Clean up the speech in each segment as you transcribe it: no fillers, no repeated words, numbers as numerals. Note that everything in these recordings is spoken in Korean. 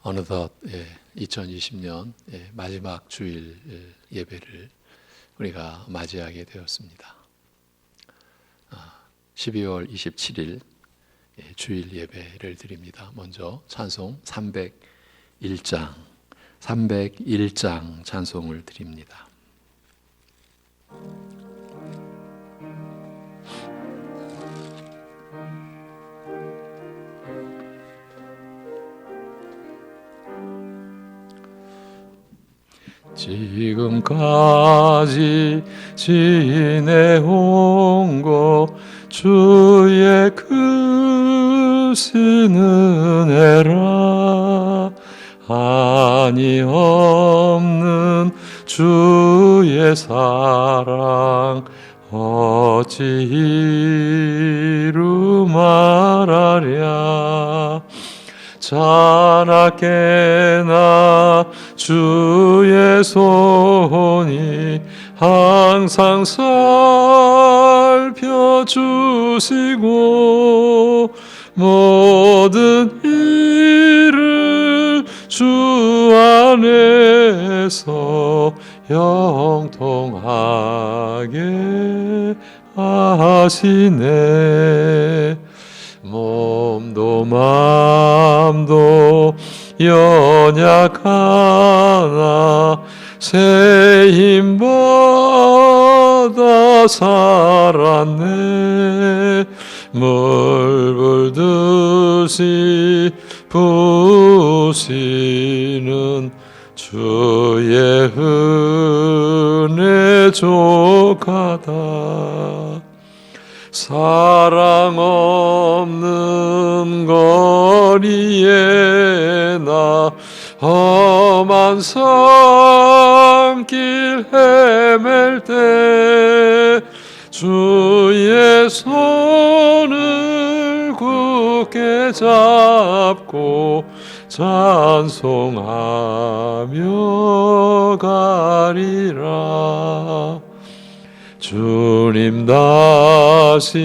어느덧 2020년 마지막 주일 예배를 우리가 맞이하게 되었습니다. 12월 27일 주일 예배를 드립니다. 먼저 찬송 301장 찬송을 드립니다. 지금까지 지내온 것 주의 크신 은혜라 한이 없는 주의 사랑 어찌 이루 말하랴. 자나깨나 주의 손이 항상 살펴주시고 모든 일을 주 안에서 형통하게 하시네. 몸도 마음도 연약하나 새 힘받아 살았네. 물불듯이 부으시는 주의 은혜 족하다. 사랑 없는 거리에 나 험한 산길 헤맬 때 주의 손을 굳게 잡고 찬송하며 가리라. 주님 다시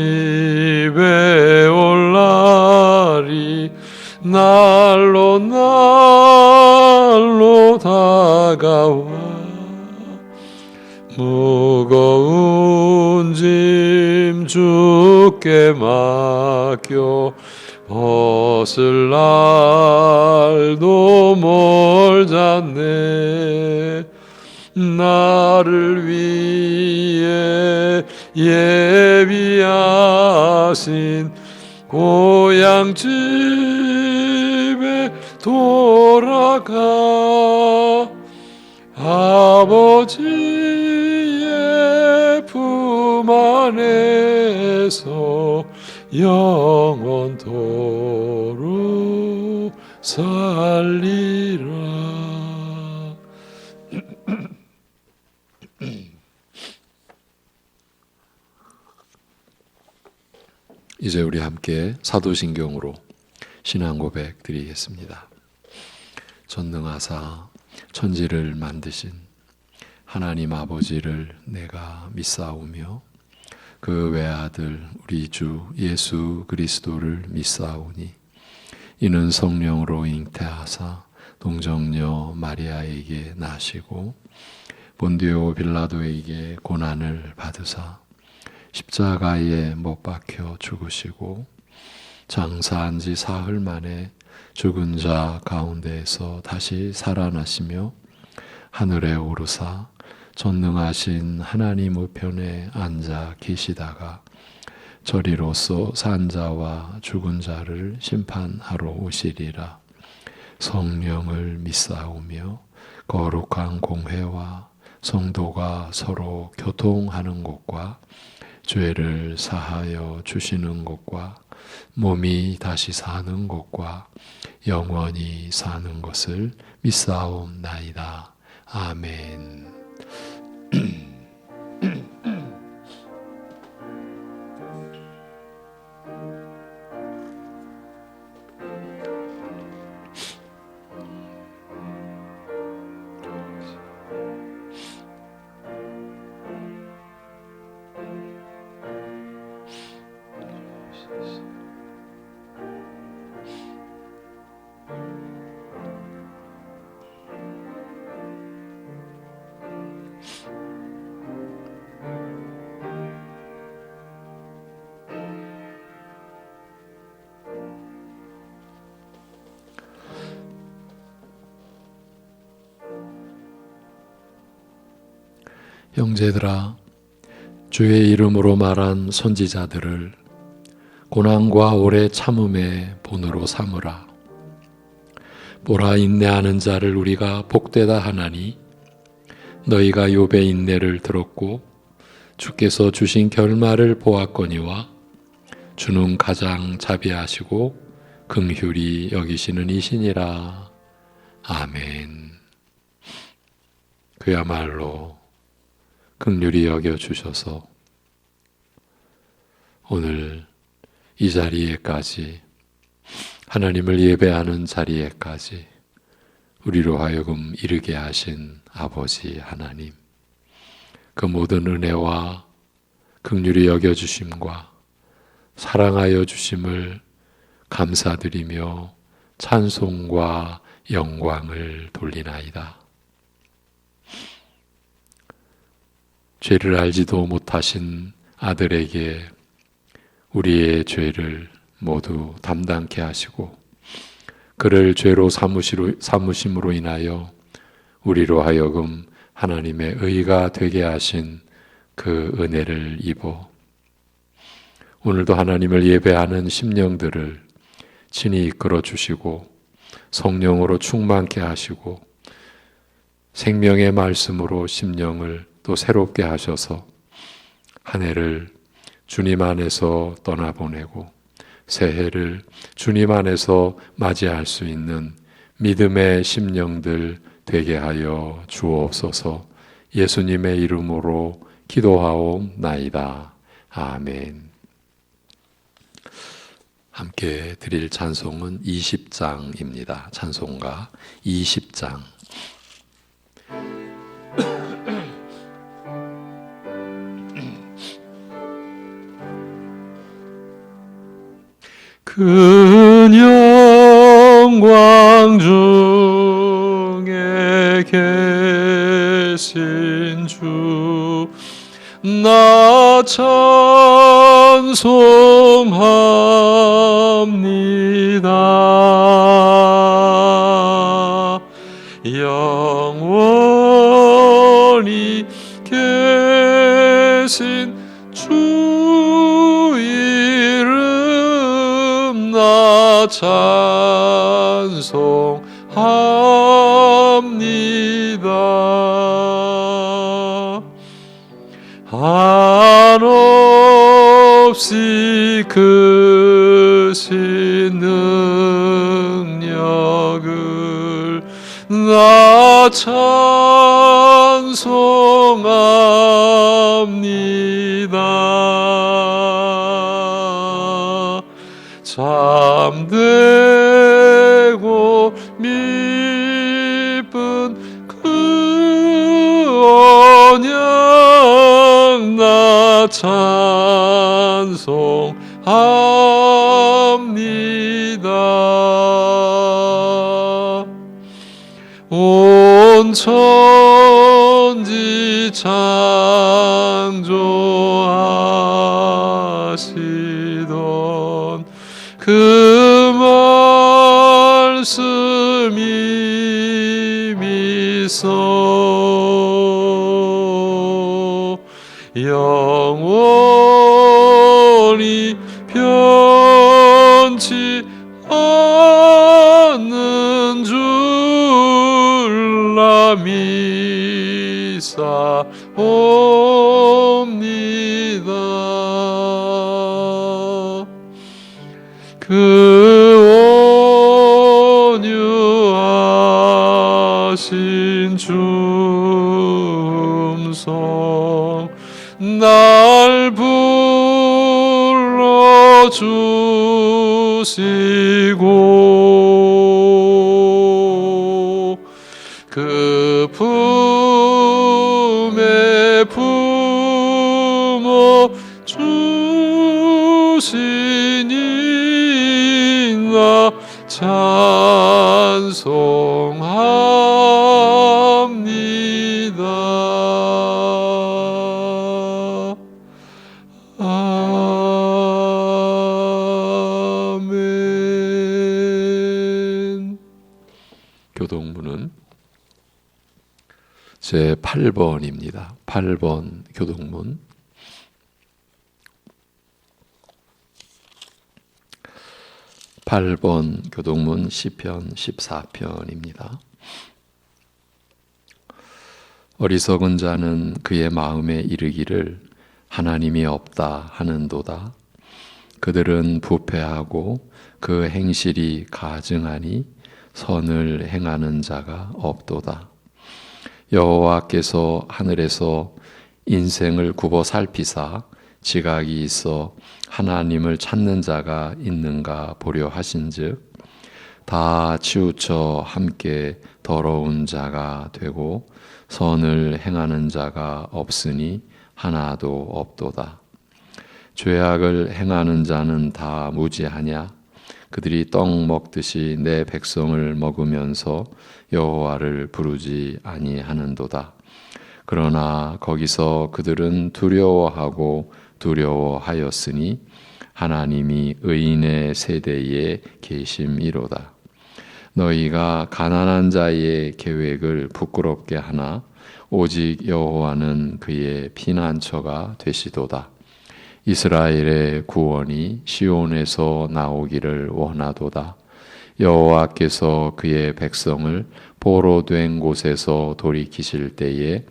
배올 날이 날로 다가와 무거운 짐 주께 맡겨 벗을 날도 멀잖네. 나를 위해 예비하신 고향 집에 돌아가 아버지의 품 안에서 영원토록 살리라. 이제 우리 함께 사도신경으로 신앙 고백 드리겠습니다. 전능하사 천지를 만드신 하나님 아버지를 내가 믿사오며 그 외아들 우리 주 예수 그리스도를 믿사오니 이는 성령으로 잉태하사 동정녀 마리아에게 나시고 본디오 빌라도에게 고난을 받으사 십자가에 못 박혀 죽으시고 장사한 지 사흘 만에 죽은 자 가운데에서 다시 살아나시며 하늘에 오르사 전능하신 하나님 우편에 앉아 계시다가 저리로서 산 자와 죽은 자를 심판하러 오시리라. 성령을 믿사오며 거룩한 공회와 성도가 서로 교통하는 곳과 죄를 사하여 주시는 것과 몸이 다시 사는 것과 영원히 사는 것을 믿사옵나이다. 아멘. 형제들아, 주의 이름으로 말한 선지자들을 고난과 오래 참음의 본으로 삼으라. 보라, 인내하는 자를 우리가 복되다 하나니 너희가 욥의 인내를 들었고 주께서 주신 결말을 보았거니와 주는 가장 자비하시고 긍휼히 여기시는 이시니라. 아멘. 그야말로 긍휼히 여겨주셔서 오늘 이 자리에까지, 하나님을 예배하는 자리에까지 우리로 하여금 이르게 하신 아버지 하나님, 그 모든 은혜와 긍휼히 여겨주심과 사랑하여 주심을 감사드리며 찬송과 영광을 돌리나이다. 죄를 알지도 못하신 아들에게 우리의 죄를 모두 담당케 하시고 그를 죄로 삼으심으로 인하여 우리로 하여금 하나님의 의가 되게 하신 그 은혜를 입어 오늘도 하나님을 예배하는 심령들을 친히 이끌어 주시고 성령으로 충만케 하시고 생명의 말씀으로 심령을 또 새롭게 하셔서 한 해를 주님 안에서 떠나보내고 새해를 주님 안에서 맞이할 수 있는 믿음의 심령들 되게 하여 주옵소서. 예수님의 이름으로 기도하옵나이다. 아멘. 함께 드릴 찬송은 20장입니다. 찬송가 20장. 큰 영광 중에 계신 주 나 찬송합니다. 영원히 계신 주 이름 나 찬송합니다. 한없이 크신 능력을 나 찬송합니다. 참되고 미쁜 그 언약 나 찬송합니다. 온 천지 창조하시던 그 말씀이 미소 영원히 변치 않는 줄 믿사옵니다. 그 온유하신 줌성 날 불러주시고 그 품에 품어 주시니 나 찬송합니다. 아멘. 교동부는 제 8번입니다. 8번 교동문. 8번 교동문 시편 14편입니다. 어리석은 자는 그의 마음에 이르기를 하나님이 없다 하는도다. 그들은 부패하고 그 행실이 가증하니 선을 행하는 자가 없도다. 여호와께서 하늘에서 인생을 굽어 살피사 지각이 있어 하나님을 찾는 자가 있는가 보려 하신즉 다 치우쳐 함께 더러운 자가 되고 선을 행하는 자가 없으니 하나도 없도다. 죄악을 행하는 자는 다 무지하냐? 그들이 떡 먹듯이 내 백성을 먹으면서 여호와를 부르지 아니하는도다. 그러나 거기서 그들은 두려워하고 두려워하였으니 하나님이 의인의 세대에 계심이로다. 너희가 가난한 자의 계획을 부끄럽게 하나 오직 여호와는 그의 피난처가 되시도다. 이스라엘의 구원이 시온에서 나오기를 원하도다. 여호와께서 그의 백성을 보로 된 곳에서 돌이키실 때에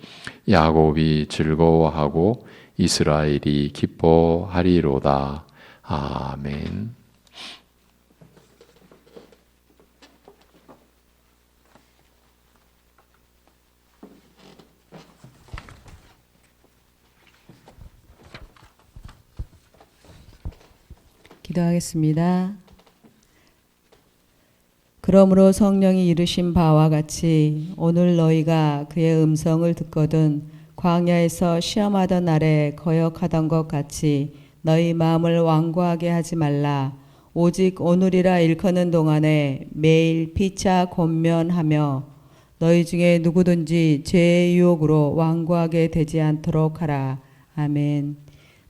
야곱이 즐거워하고 이스라엘이 기뻐하리로다. 아멘. 기도하겠습니다. 그러므로 성령이 이르신 바와 같이 오늘 너희가 그의 음성을 듣거든 광야에서 시험하던 날에 거역하던 것 같이 너희 마음을 완고하게 하지 말라. 오직 오늘이라 일컫는 동안에 매일 피차 권면하며 너희 중에 누구든지 죄의 유혹으로 완고하게 되지 않도록 하라. 아멘.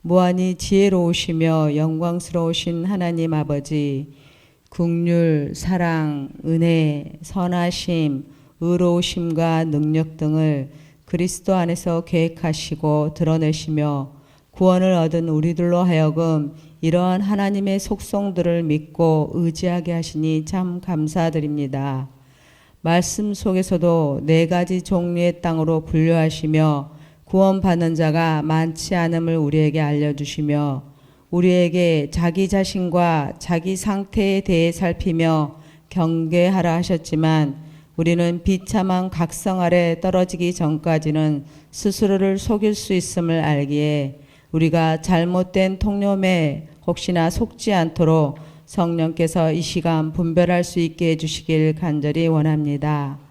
무한히 지혜로우시며 영광스러우신 하나님 아버지, 긍휼, 사랑, 은혜, 선하심, 의로우심과 능력 등을 그리스도 안에서 계획하시고 드러내시며 구원을 얻은 우리들로 하여금 이러한 하나님의 속성들을 믿고 의지하게 하시니 참 감사드립니다. 말씀 속에서도 4가지 종류의 땅으로 분류하시며 구원받는 자가 많지 않음을 우리에게 알려주시며 우리에게 자기 자신과 자기 상태에 대해 살피며 경계하라 하셨지만 우리는 비참한 각성 아래 떨어지기 전까지는 스스로를 속일 수 있음을 알기에 우리가 잘못된 통념에 혹시나 속지 않도록 성령께서 이 시간 분별할 수 있게 해주시길 간절히 원합니다.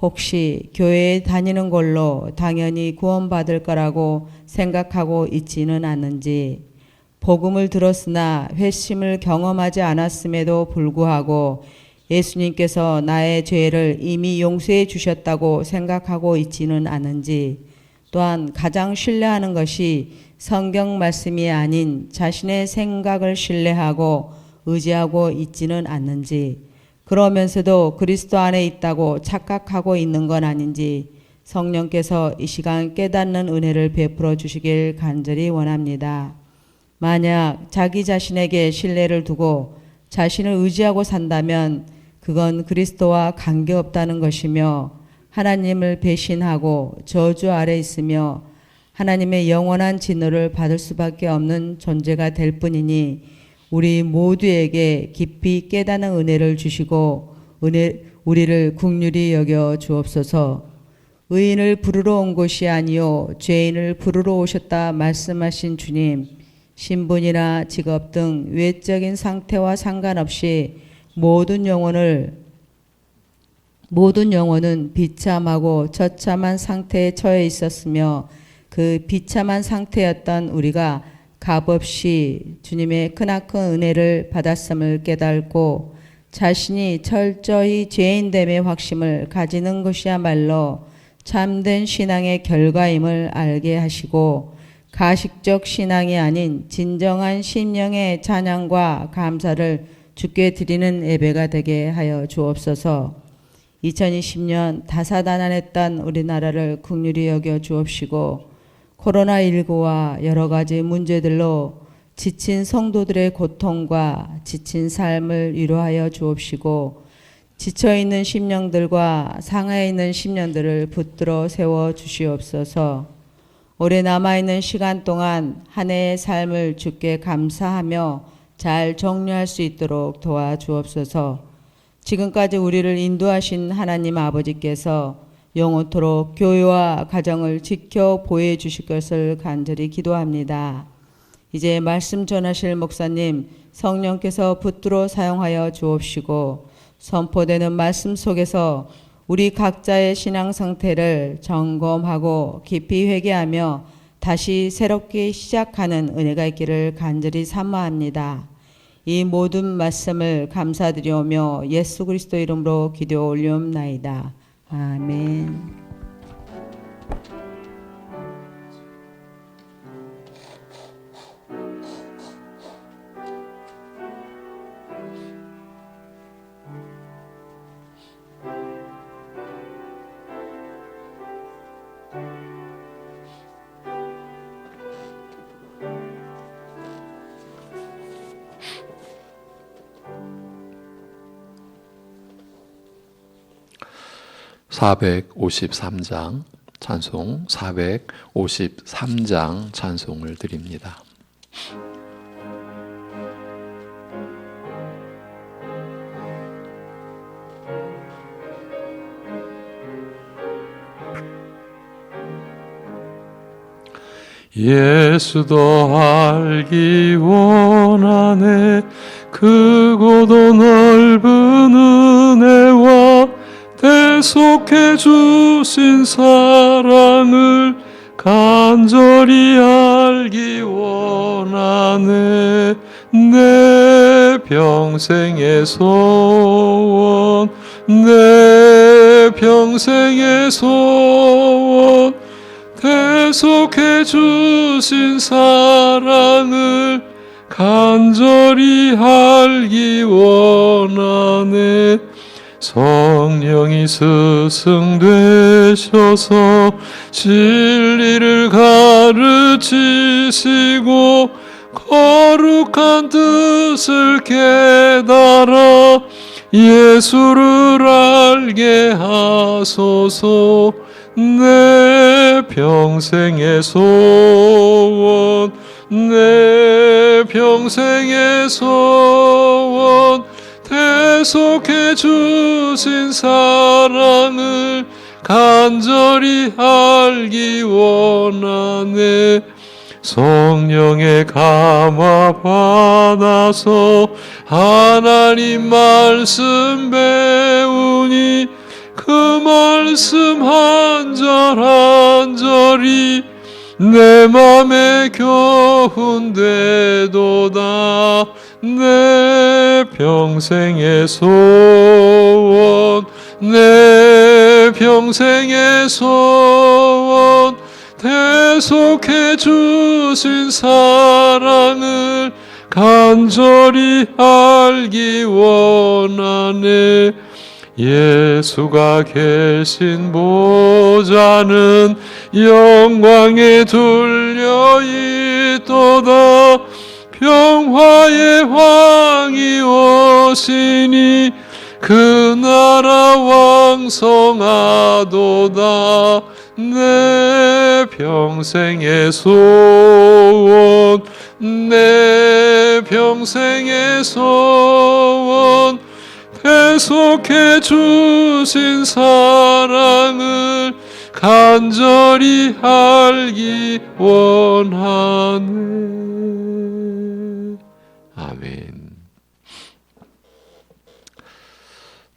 혹시 교회에 다니는 걸로 당연히 구원받을 거라고 생각하고 있지는 않는지, 복음을 들었으나 회심을 경험하지 않았음에도 불구하고 예수님께서 나의 죄를 이미 용서해 주셨다고 생각하고 있지는 않은지, 또한 가장 신뢰하는 것이 성경 말씀이 아닌 자신의 생각을 신뢰하고 의지하고 있지는 않는지, 그러면서도 그리스도 안에 있다고 착각하고 있는 건 아닌지 성령께서 이 시간 깨닫는 은혜를 베풀어 주시길 간절히 원합니다. 만약 자기 자신에게 신뢰를 두고 자신을 의지하고 산다면 그건 그리스도와 관계없다는 것이며 하나님을 배신하고 저주 아래 있으며 하나님의 영원한 진노를 받을 수밖에 없는 존재가 될 뿐이니 우리 모두에게 깊이 깨닫는 은혜를 주시고 우리를 긍휼히 여겨 주옵소서. 의인을 부르러 온 것이 아니요 죄인을 부르러 오셨다 말씀하신 주님, 신분이나 직업 등 외적인 상태와 상관없이 모든 영혼은 비참하고 처참한 상태에 처해 있었으며 그 비참한 상태였던 우리가 값없이 주님의 크나큰 은혜를 받았음을 깨닫고 자신이 철저히 죄인됨의 확신을 가지는 것이야말로 참된 신앙의 결과임을 알게 하시고 가식적 신앙이 아닌 진정한 심령의 찬양과 감사를 주께 드리는 예배가 되게 하여 주옵소서. 2020년 다사다난했던 우리나라를 긍휼히 여겨 주옵시고 코로나19와 여러 가지 문제들로 지친 성도들의 고통과 지친 삶을 위로하여 주옵시고 지쳐있는 심령들과 상해 있는 심령들을 붙들어 세워 주시옵소서. 올해 남아있는 시간 동안 한 해의 삶을 주께 감사하며 잘 정리할 수 있도록 도와주옵소서. 지금까지 우리를 인도하신 하나님 아버지께서 영원토록 교회와 가정을 지켜 보호해 주실 것을 간절히 기도합니다. 이제 말씀 전하실 목사님 성령께서 붙들어 사용하여 주옵시고 선포되는 말씀 속에서 우리 각자의 신앙 상태를 점검하고 깊이 회개하며 다시 새롭게 시작하는 은혜가 있기를 간절히 사모합니다. 이 모든 말씀을 감사드리오며 예수 그리스도 이름으로 기도 올리옵나이다. 아멘. (453장) 찬송 453장 찬송을 드립니다. 예수도 알기 원하네 크고도 넓은 은혜와 대속해 주신 사랑을 간절히 알기 원하네 내 평생의 소원 내 평생의 소원 대속해 주신 사랑을 간절히 알기 원하네 성령이 스승되셔서 진리를 가르치시고 거룩한 뜻을 깨달아 예수를 알게 하소서 내 평생의 소원 내 평생의 소원 대속해 주신 사랑을 간절히 알기 원하네 성령의 감화 받아서 하나님 말씀 배우니 그 말씀 한 절 한 절이 내 맘에 교훈되도다 내 평생의 소원 내 평생의 소원 대속해 주신 사랑을 간절히 알기 원하네 예수가 계신 보좌는 영광에 둘려 있도다 평화의 왕이 오시니 그 나라 왕성하도다 내 평생의 소원 내 평생의 소원 대속해 주신 사랑을 간절히 알기 원하네. 아멘.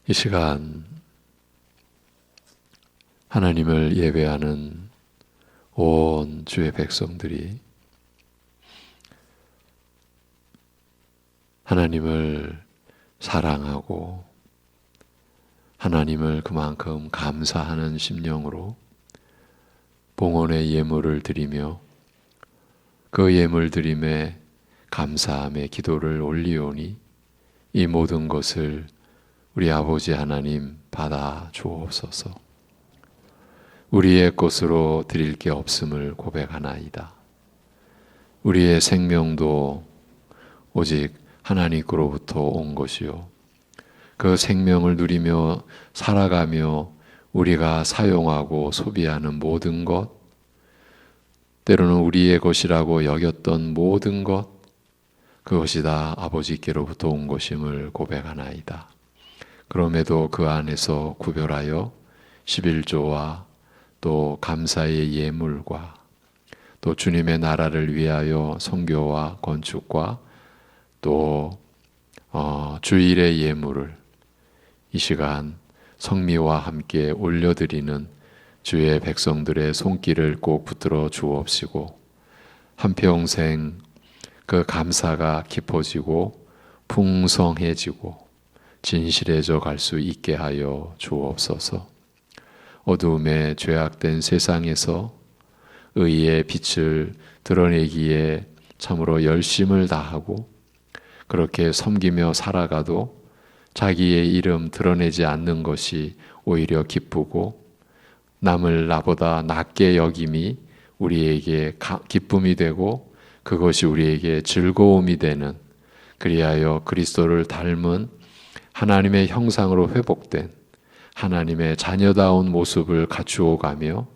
이 시간 하나님을 예배하는 온 주의 백성들이 하나님을 사랑하고 하나님을 그만큼 감사하는 심령으로 봉헌의 예물을 드리며 그 예물 드림에 감사함의 기도를 올리오니 이 모든 것을 우리 아버지 하나님 받아 주옵소서. 우리의 것으로 드릴 게 없음을 고백하나이다. 우리의 생명도 오직 하나님께로부터 온 것이요, 그 생명을 누리며 살아가며 우리가 사용하고 소비하는 모든 것, 때로는 우리의 것이라고 여겼던 모든 것, 그것이 다 아버지께로부터 온 것임을 고백하나이다. 그럼에도 그 안에서 구별하여 11조와 또 감사의 예물과 또 주님의 나라를 위하여 선교와 건축과 또 주일의 예물을 이 시간 성미와 함께 올려드리는 주의 백성들의 손길을 꼭 붙들어 주옵시고, 한평생 그 감사가 깊어지고 풍성해지고 진실해져 갈 수 있게 하여 주옵소서. 어두움에 죄악된 세상에서 의의 빛을 드러내기에 참으로 열심을 다하고 그렇게 섬기며 살아가도 자기의 이름 드러내지 않는 것이 오히려 기쁘고, 남을 나보다 낮게 여김이 우리에게 기쁨이 되고 그것이 우리에게 즐거움이 되는, 그리하여 그리스도를 닮은 하나님의 형상으로 회복된 하나님의 자녀다운 모습을 갖추어 가며,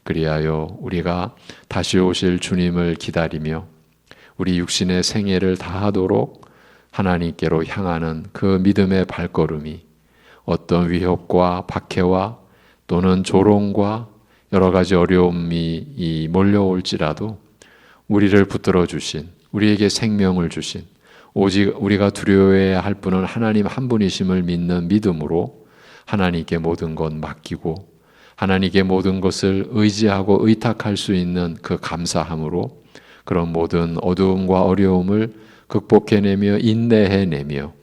그리하여 우리가 다시 오실 주님을 기다리며 우리 육신의 생애를 다하도록 하나님께로 향하는 그 믿음의 발걸음이 어떤 위협과 박해와 또는 조롱과 여러 가지 어려움이 몰려올지라도 우리를 붙들어 주신, 우리에게 생명을 주신, 오직 우리가 두려워해야 할 분은 하나님 한 분이심을 믿는 믿음으로 하나님께 모든 것 맡기고 하나님께 모든 것을 의지하고 의탁할 수 있는 그 감사함으로 그런 모든 어두움과 어려움을 극복해내며 인내해내며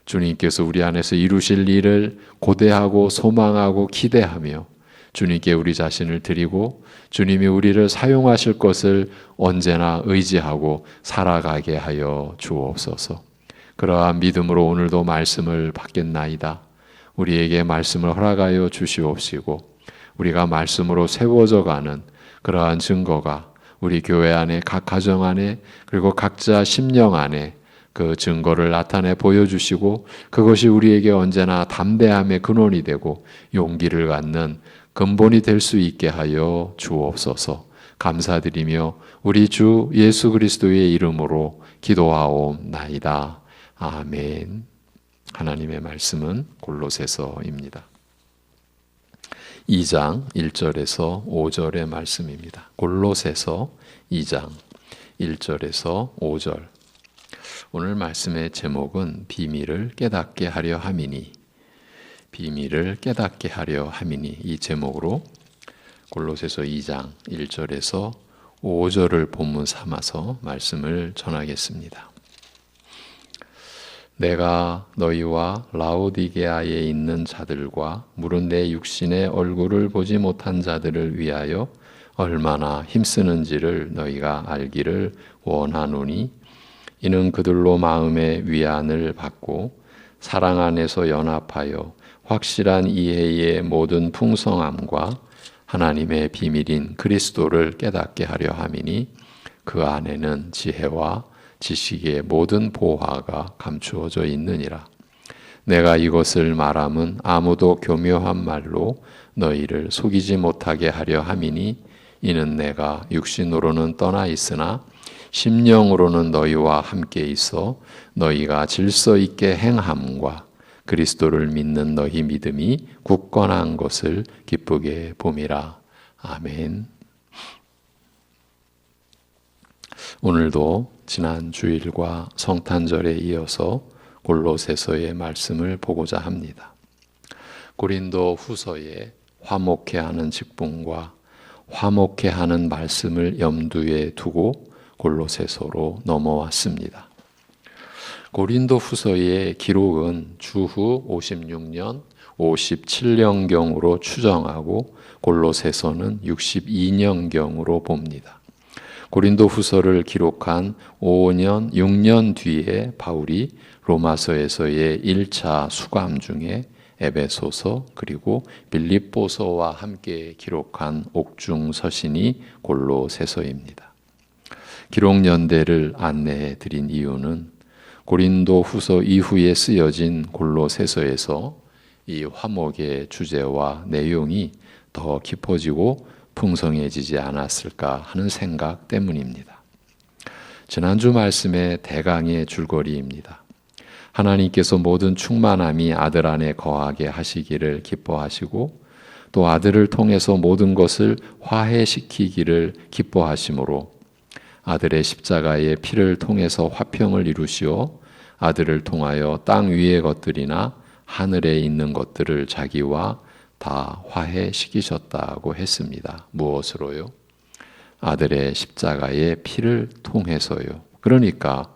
주님께서 우리 안에서 이루실 일을 고대하고 소망하고 기대하며 주님께 우리 자신을 드리고 주님이 우리를 사용하실 것을 언제나 의지하고 살아가게 하여 주옵소서. 그러한 믿음으로 오늘도 말씀을 받겠나이다. 우리에게 말씀을 허락하여 주시옵시고 우리가 말씀으로 세워져 가는 그러한 증거가 우리 교회 안에, 각 가정 안에, 그리고 각자 심령 안에 그 증거를 나타내 보여주시고 그것이 우리에게 언제나 담대함의 근원이 되고 용기를 갖는 근본이 될 수 있게 하여 주옵소서. 감사드리며 우리 주 예수 그리스도의 이름으로 기도하옵나이다. 아멘. 하나님의 말씀은 골로새서입니다. 2장 1절에서 5절의 말씀입니다. 골로새서 2장 1절에서 5절. 오늘 말씀의 제목은 비밀을 깨닫게 하려 함이니, 비밀을 깨닫게 하려 함이니, 이 제목으로 골로새서 2장 1절에서 5절을 본문 삼아서 말씀을 전하겠습니다. 내가 너희와 라오디게아에 있는 자들과 물은 내 육신의 얼굴을 보지 못한 자들을 위하여 얼마나 힘쓰는지를 너희가 알기를 원하노니, 이는 그들로 마음의 위안을 받고 사랑 안에서 연합하여 확실한 이해의 모든 풍성함과 하나님의 비밀인 그리스도를 깨닫게 하려 함이니, 그 안에는 지혜와 지식의 모든 보화가 감추어져 있느니라. 내가 이것을 말함은 아무도 교묘한 말로 너희를 속이지 못하게 하려 함이니, 이는 내가 육신으로는 떠나 있으나 심령으로는 너희와 함께 있어 너희가 질서 있게 행함과 그리스도를 믿는 너희 믿음이 굳건한 것을 기쁘게 봄이라. 아멘. 오늘도 지난 주일과 성탄절에 이어서 골로새서의 말씀을 보고자 합니다. 고린도 후서에 화목해 하는 직분과 화목해 하는 말씀을 염두에 두고 골로새서로 넘어왔습니다. 고린도 후서의 기록은 주후 56년, 57년경으로 추정하고 골로새서는 62년경으로 봅니다. 고린도 후서를 기록한 5년, 6년 뒤에 바울이 로마서에서의 1차 수감 중에 에베소서 그리고 빌립보서와 함께 기록한 옥중 서신이 골로새서입니다. 기록 연대를 안내해 드린 이유는 고린도 후서 이후에 쓰여진 골로새서에서 이 화목의 주제와 내용이 더 깊어지고 풍성해지지 않았을까 하는 생각 때문입니다. 지난주 말씀의 대강의 줄거리입니다. 하나님께서 모든 충만함이 아들 안에 거하게 하시기를 기뻐하시고 또 아들을 통해서 모든 것을 화해시키기를 기뻐하심으로 아들의 십자가의 피를 통해서 화평을 이루시어 아들을 통하여 땅 위의 것들이나 하늘에 있는 것들을 자기와 다 화해시키셨다고 했습니다. 무엇으로요? 아들의 십자가의 피를 통해서요. 그러니까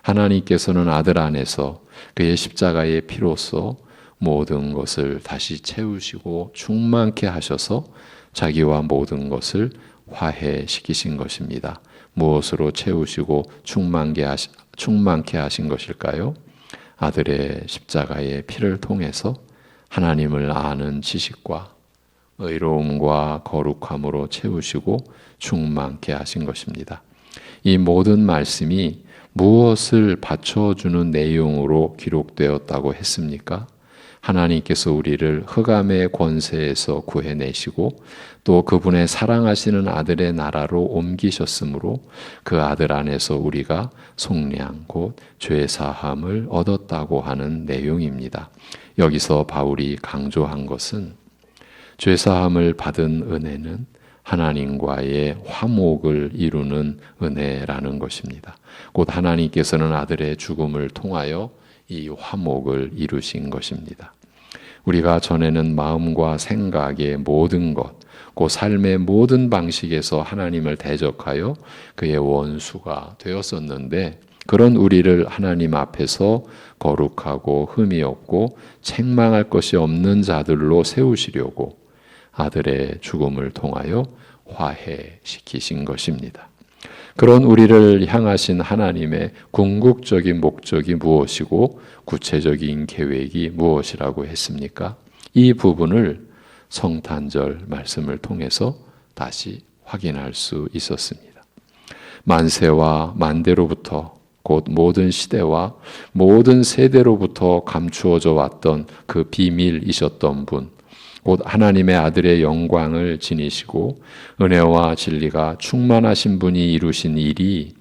하나님께서는 아들 안에서 그의 십자가의 피로써 모든 것을 다시 채우시고 충만케 하셔서 자기와 모든 것을 화해시키신 것입니다. 무엇으로 채우시고 충만케 하신 것일까요? 아들의 십자가의 피를 통해서 하나님을 아는 지식과 의로움과 거룩함으로 채우시고 충만케 하신 것입니다. 이 모든 말씀이 무엇을 받쳐주는 내용으로 기록되었다고 했습니까? 하나님께서 우리를 흑암의 권세에서 구해내시고 또 그분의 사랑하시는 아들의 나라로 옮기셨으므로 그 아들 안에서 우리가 속량 곧 죄사함을 얻었다고 하는 내용입니다. 여기서 바울이 강조한 것은 죄사함을 받은 은혜는 하나님과의 화목을 이루는 은혜라는 것입니다. 곧 하나님께서는 아들의 죽음을 통하여 이 화목을 이루신 것입니다. 우리가 전에는 마음과 생각의 모든 것, 곧 삶의 모든 방식에서 하나님을 대적하여 그의 원수가 되었었는데 그런 우리를 하나님 앞에서 거룩하고 흠이 없고 책망할 것이 없는 자들로 세우시려고 아들의 죽음을 통하여 화해시키신 것입니다. 그런 우리를 향하신 하나님의 궁극적인 목적이 무엇이고 구체적인 계획이 무엇이라고 했습니까? 이 부분을 성탄절 말씀을 통해서 다시 확인할 수 있었습니다. 만세와 만대로부터 곧 모든 시대와 모든 세대로부터 감추어져 왔던 그 비밀이셨던 분, 곧 하나님의 아들의 영광을 지니시고 은혜와 진리가 충만하신 분이 이루신 일이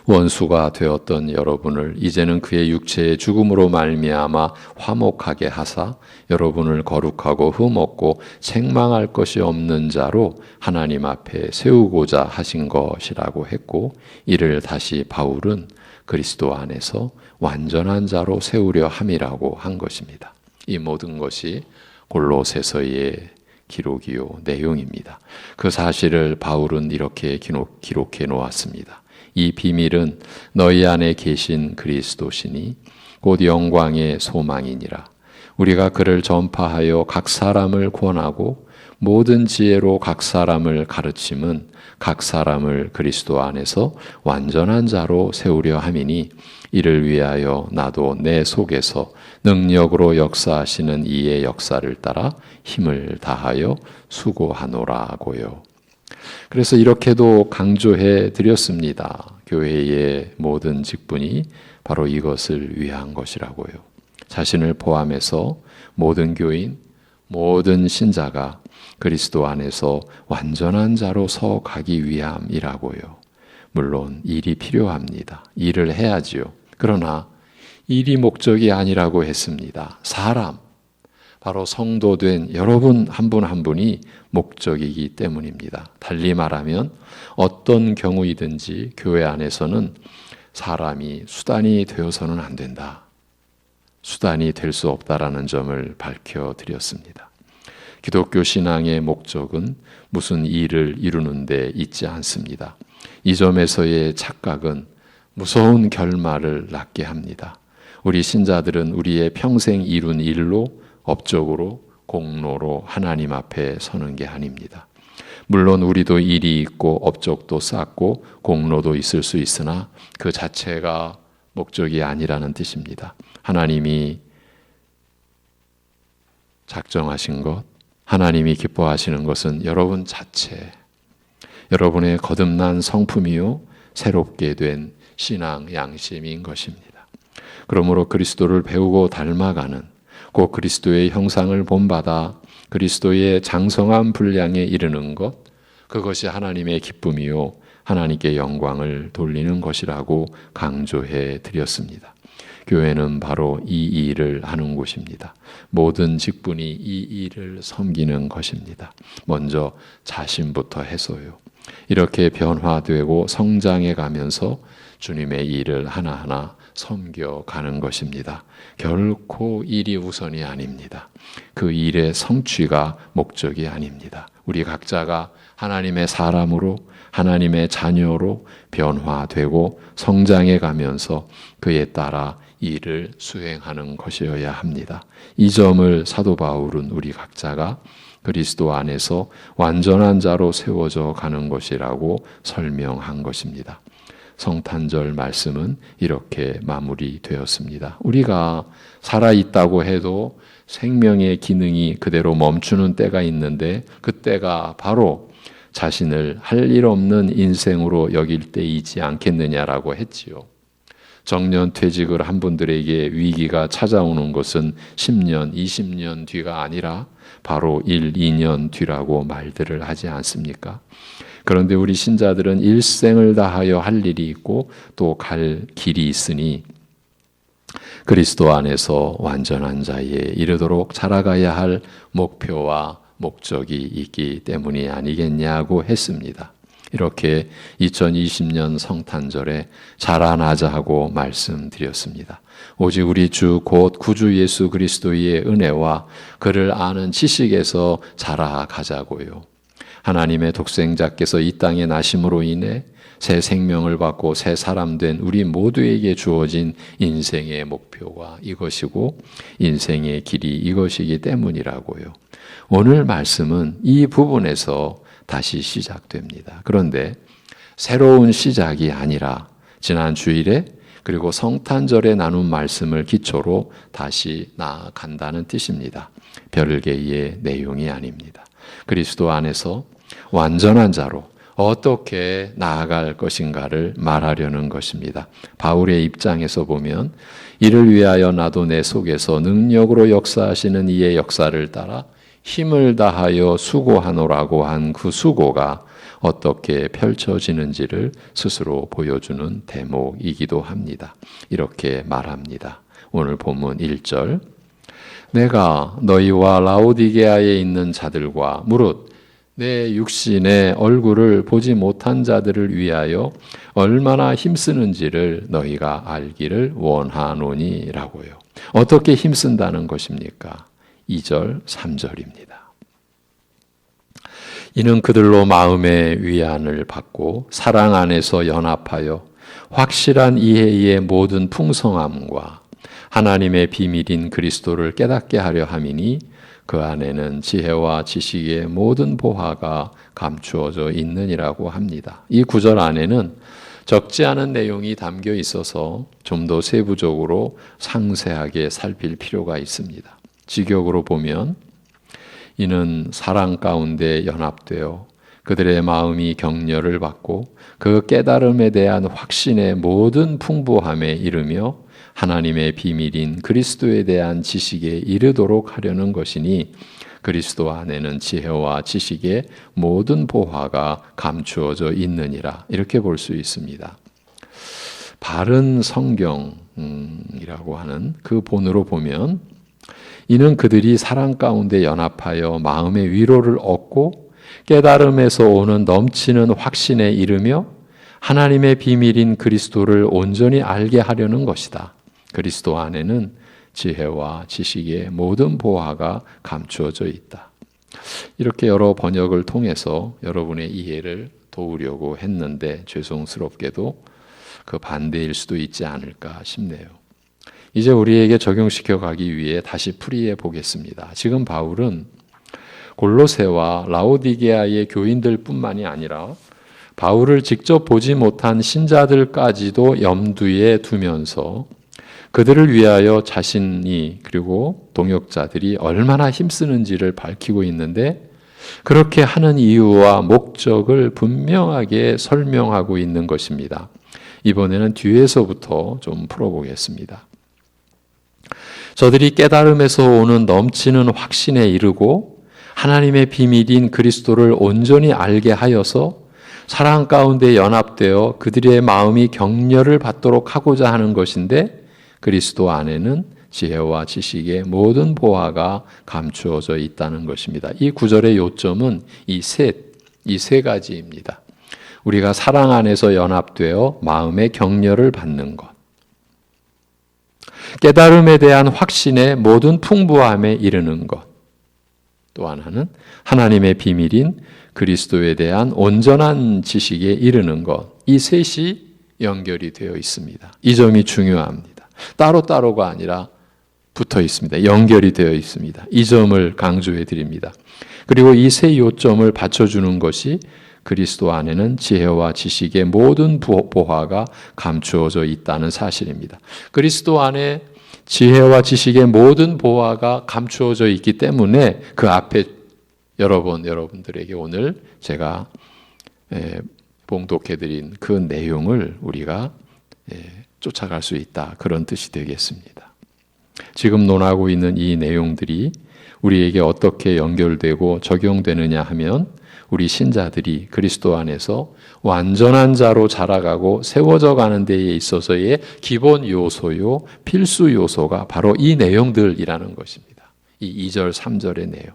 원수가 되었던 여러분을 이제는 그의 육체의 죽음으로 말미암아 화목하게 하사 여러분을 거룩하고 흠없고 책망할 것이 없는 자로 하나님 앞에 세우고자 하신 것이라고 했고, 이를 다시 바울은 그리스도 안에서 완전한 자로 세우려 함이라고 한 것입니다. 이 모든 것이 골로새서의 기록이요 내용입니다. 그 사실을 바울은 이렇게 기록해 놓았습니다. 이 비밀은 너희 안에 계신 그리스도시니 곧 영광의 소망이니라. 우리가 그를 전파하여 각 사람을 권하고 모든 지혜로 각 사람을 가르침은 각 사람을 그리스도 안에서 완전한 자로 세우려 함이니 이를 위하여 나도 내 속에서 능력으로 역사하시는 이의 역사를 따라 힘을 다하여 수고하노라고요. 그래서 이렇게도 강조해 드렸습니다. 교회의 모든 직분이 바로 이것을 위한 것이라고요. 자신을 포함해서 모든 교인, 모든 신자가 그리스도 안에서 완전한 자로 서 가기 위함이라고요. 물론 일이 필요합니다. 일을 해야지요. 그러나 일이 목적이 아니라고 했습니다. 사람, 바로 성도된 여러분 한 분 한 분이 목적이기 때문입니다. 달리 말하면 어떤 경우이든지 교회 안에서는 사람이 수단이 되어서는 안 된다. 수단이 될 수 없다라는 점을 밝혀드렸습니다. 기독교 신앙의 목적은 무슨 일을 이루는 데 있지 않습니다. 이 점에서의 착각은 무서운 결말을 낳게 합니다. 우리 신자들은 우리의 평생 이룬 일로 업적으로 공로로 하나님 앞에 서는 게 아닙니다. 물론 우리도 일이 있고 업적도 쌓고 공로도 있을 수 있으나 그 자체가 목적이 아니라는 뜻입니다. 하나님이 작정하신 것, 하나님이 기뻐하시는 것은 여러분 자체, 여러분의 거듭난 성품이요 새롭게 된 신앙 양심인 것입니다. 그러므로 그리스도를 배우고 닮아가는, 곧 그리스도의 형상을 본받아 그리스도의 장성한 분량에 이르는 것, 그것이 하나님의 기쁨이요 하나님께 영광을 돌리는 것이라고 강조해 드렸습니다. 교회는 바로 이 일을 하는 곳입니다. 모든 직분이 이 일을 섬기는 것입니다. 먼저 자신부터 해서요. 이렇게 변화되고 성장해 가면서 주님의 일을 하나하나 섬겨가는 것입니다. 결코 일이 우선이 아닙니다. 그 일의 성취가 목적이 아닙니다. 우리 각자가 하나님의 사람으로, 하나님의 자녀로 변화되고 성장해 가면서 그에 따라 일을 수행하는 것이어야 합니다. 이 점을 사도 바울은 우리 각자가 그리스도 안에서 완전한 자로 세워져 가는 것이라고 설명한 것입니다. 성탄절 말씀은 이렇게 마무리되었습니다. 우리가 살아있다고 해도 생명의 기능이 그대로 멈추는 때가 있는데 그 때가 바로 자신을 할 일 없는 인생으로 여길 때이지 않겠느냐라고 했지요. 정년 퇴직을 한 분들에게 위기가 찾아오는 것은 10년, 20년 뒤가 아니라 바로 1, 2년 뒤라고 말들을 하지 않습니까? 그런데 우리 신자들은 일생을 다하여 할 일이 있고 또 갈 길이 있으니 그리스도 안에서 완전한 자에 이르도록 자라가야 할 목표와 목적이 있기 때문이 아니겠냐고 했습니다. 이렇게 2020년 성탄절에 자라나자 하고 말씀드렸습니다. 오직 우리 주 곧 구주 예수 그리스도의 은혜와 그를 아는 지식에서 자라가자고요. 하나님의 독생자께서 이 땅에 나심으로 인해 새 생명을 받고 새 사람 된 우리 모두에게 주어진 인생의 목표가 이것이고 인생의 길이 이것이기 때문이라고요. 오늘 말씀은 이 부분에서 다시 시작됩니다. 그런데 새로운 시작이 아니라 지난 주일에 그리고 성탄절에 나눈 말씀을 기초로 다시 나아간다는 뜻입니다. 별개의 내용이 아닙니다. 그리스도 안에서 완전한 자로 어떻게 나아갈 것인가를 말하려는 것입니다. 바울의 입장에서 보면 이를 위하여 나도 내 속에서 능력으로 역사하시는 이의 역사를 따라 힘을 다하여 수고하노라고 한 그 수고가 어떻게 펼쳐지는지를 스스로 보여주는 대목이기도 합니다. 이렇게 말합니다. 오늘 본문 1절 내가 너희와 라오디게아에 있는 자들과 무릇 내 육신의 얼굴을 보지 못한 자들을 위하여 얼마나 힘쓰는지를 너희가 알기를 원하노니라고요. 어떻게 힘쓴다는 것입니까? 2절, 3절입니다. 이는 그들로 마음의 위안을 받고 사랑 안에서 연합하여 확실한 이해의 모든 풍성함과 하나님의 비밀인 그리스도를 깨닫게 하려 함이니 그 안에는 지혜와 지식의 모든 보화가 감추어져 있느니라고 합니다. 이 구절 안에는 적지 않은 내용이 담겨 있어서 좀 더 세부적으로 상세하게 살필 필요가 있습니다. 직역으로 보면 이는 사랑 가운데 연합되어 그들의 마음이 격려를 받고 그 깨달음에 대한 확신의 모든 풍부함에 이르며 하나님의 비밀인 그리스도에 대한 지식에 이르도록 하려는 것이니 그리스도 안에는 지혜와 지식의 모든 보화가 감추어져 있느니라. 이렇게 볼 수 있습니다. 바른 성경이라고 하는 그 본으로 보면 이는 그들이 사랑 가운데 연합하여 마음의 위로를 얻고 깨달음에서 오는 넘치는 확신에 이르며 하나님의 비밀인 그리스도를 온전히 알게 하려는 것이다. 그리스도 안에는 지혜와 지식의 모든 보화가 감추어져 있다. 이렇게 여러 번역을 통해서 여러분의 이해를 도우려고 했는데 죄송스럽게도 그 반대일 수도 있지 않을까 싶네요. 이제 우리에게 적용시켜 가기 위해 다시 풀이해 보겠습니다. 지금 바울은 골로새와 라오디게아의 교인들뿐만이 아니라 바울을 직접 보지 못한 신자들까지도 염두에 두면서 그들을 위하여 자신이 그리고 동역자들이 얼마나 힘쓰는지를 밝히고 있는데, 그렇게 하는 이유와 목적을 분명하게 설명하고 있는 것입니다. 이번에는 뒤에서부터 좀 풀어보겠습니다. 저들이 깨달음에서 오는 넘치는 확신에 이르고 하나님의 비밀인 그리스도를 온전히 알게 하여서 사랑 가운데 연합되어 그들의 마음이 격려를 받도록 하고자 하는 것인데, 그리스도 안에는 지혜와 지식의 모든 보화가 감추어져 있다는 것입니다. 이 구절의 요점은 이 세 가지입니다. 우리가 사랑 안에서 연합되어 마음의 격려를 받는 것, 깨달음에 대한 확신의 모든 풍부함에 이르는 것, 또 하나는 하나님의 비밀인 그리스도에 대한 온전한 지식에 이르는 것, 이 셋이 연결이 되어 있습니다. 이 점이 중요합니다. 따로따로가 아니라 붙어 있습니다. 연결이 되어 있습니다. 이 점을 강조해 드립니다. 그리고 이 세 요점을 받쳐주는 것이 그리스도 안에는 지혜와 지식의 모든 보화가 감추어져 있다는 사실입니다. 그리스도 안에 지혜와 지식의 모든 보화가 감추어져 있기 때문에 그 앞에 여러분들에게 오늘 제가 봉독해드린 그 내용을 우리가 쫓아갈 수 있다, 그런 뜻이 되겠습니다. 지금 논하고 있는 이 내용들이 우리에게 어떻게 연결되고 적용되느냐 하면, 우리 신자들이 그리스도 안에서 완전한 자로 자라가고 세워져 가는 데에 있어서의 기본 요소요, 필수 요소가 바로 이 내용들이라는 것입니다. 이 2절, 3절의 내용,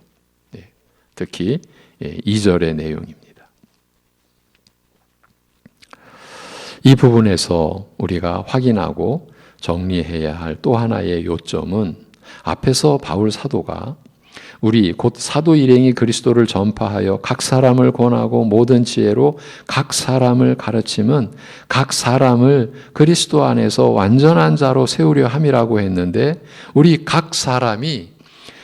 특히 2절의 내용입니다. 이 부분에서 우리가 확인하고 정리해야 할 또 하나의 요점은, 앞에서 바울 사도가 우리 곧 사도 일행이 그리스도를 전파하여 각 사람을 권하고 모든 지혜로 각 사람을 가르침은 각 사람을 그리스도 안에서 완전한 자로 세우려 함이라고 했는데, 우리 각 사람이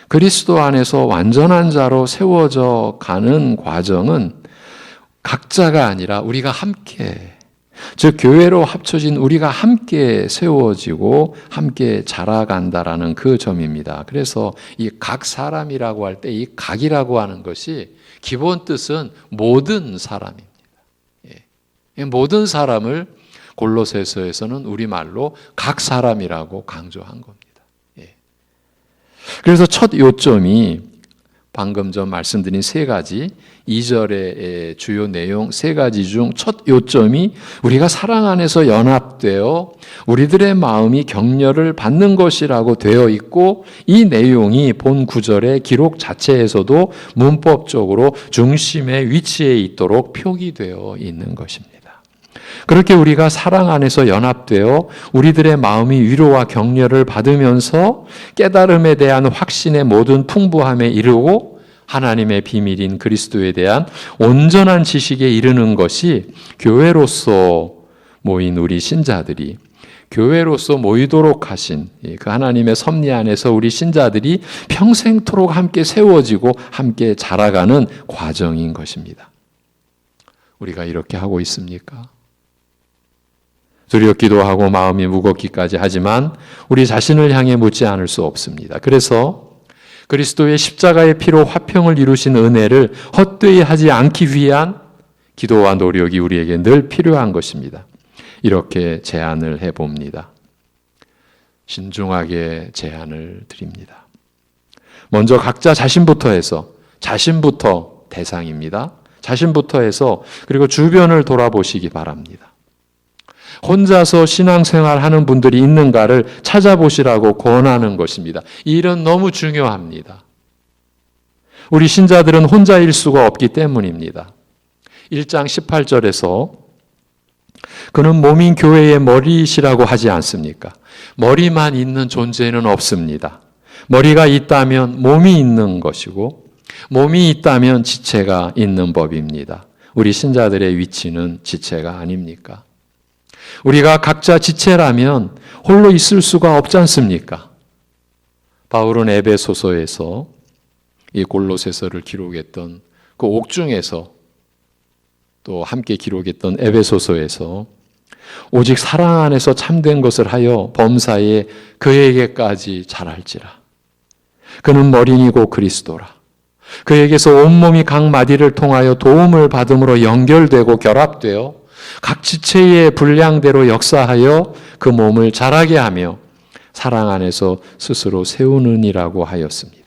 그리스도 안에서 완전한 자로 세워져 가는 과정은 각자가 아니라 우리가 함께, 즉 교회로 합쳐진 우리가 함께 세워지고 함께 자라간다라는 그 점입니다. 그래서 이 각 사람이라고 할 때 이 각이라고 하는 것이 기본 뜻은 모든 사람입니다. 모든 사람을 골로새서에서는 우리말로 각 사람이라고 강조한 겁니다. 그래서 첫 요점이 방금 전 말씀드린 세 가지, 2절의 주요 내용 세 가지 중 첫 요점이 우리가 사랑 안에서 연합되어 우리들의 마음이 격려를 받는 것이라고 되어 있고, 이 내용이 본 구절의 기록 자체에서도 문법적으로 중심에 위치해 있도록 표기되어 있는 것입니다. 그렇게 우리가 사랑 안에서 연합되어 우리들의 마음이 위로와 격려를 받으면서 깨달음에 대한 확신의 모든 풍부함에 이르고 하나님의 비밀인 그리스도에 대한 온전한 지식에 이르는 것이 교회로서 모인 우리 신자들이, 교회로서 모이도록 하신 그 하나님의 섭리 안에서 우리 신자들이 평생토록 함께 세워지고 함께 자라가는 과정인 것입니다. 우리가 이렇게 하고 있습니까? 두렵 기도하고 마음이 무겁기까지 하지만 우리 자신을 향해 묻지 않을 수 없습니다. 그래서 그리스도의 십자가의 피로 화평을 이루신 은혜를 헛되이 하지 않기 위한 기도와 노력이 우리에게 늘 필요한 것입니다. 이렇게 제안을 해봅니다. 신중하게 제안을 드립니다. 먼저 각자 자신부터 해서, 자신부터 대상입니다. 자신부터 해서 그리고 주변을 돌아보시기 바랍니다. 혼자서 신앙생활 하는 분들이 있는가를 찾아보시라고 권하는 것입니다. 이 일은 너무 중요합니다. 우리 신자들은 혼자일 수가 없기 때문입니다. 1장 18절에서 그는 몸인 교회의 머리시라고 하지 않습니까? 머리만 있는 존재는 없습니다. 머리가 있다면 몸이 있는 것이고, 몸이 있다면 지체가 있는 법입니다. 우리 신자들의 위치는 지체가 아닙니까? 우리가 각자 지체라면 홀로 있을 수가 없지 않습니까? 바울은 에베소서에서 이 골로새서를 기록했던 그 옥중에서 또 함께 기록했던 에베소서에서 오직 사랑 안에서 참된 것을 하여 범사에 그에게까지 잘할지라. 그는 머리니고 그리스도라. 그에게서 온몸이 각 마디를 통하여 도움을 받음으로 연결되고 결합되어 각 지체의 분량대로 역사하여 그 몸을 자라게 하며 사랑 안에서 스스로 세우느니라고 하였습니다.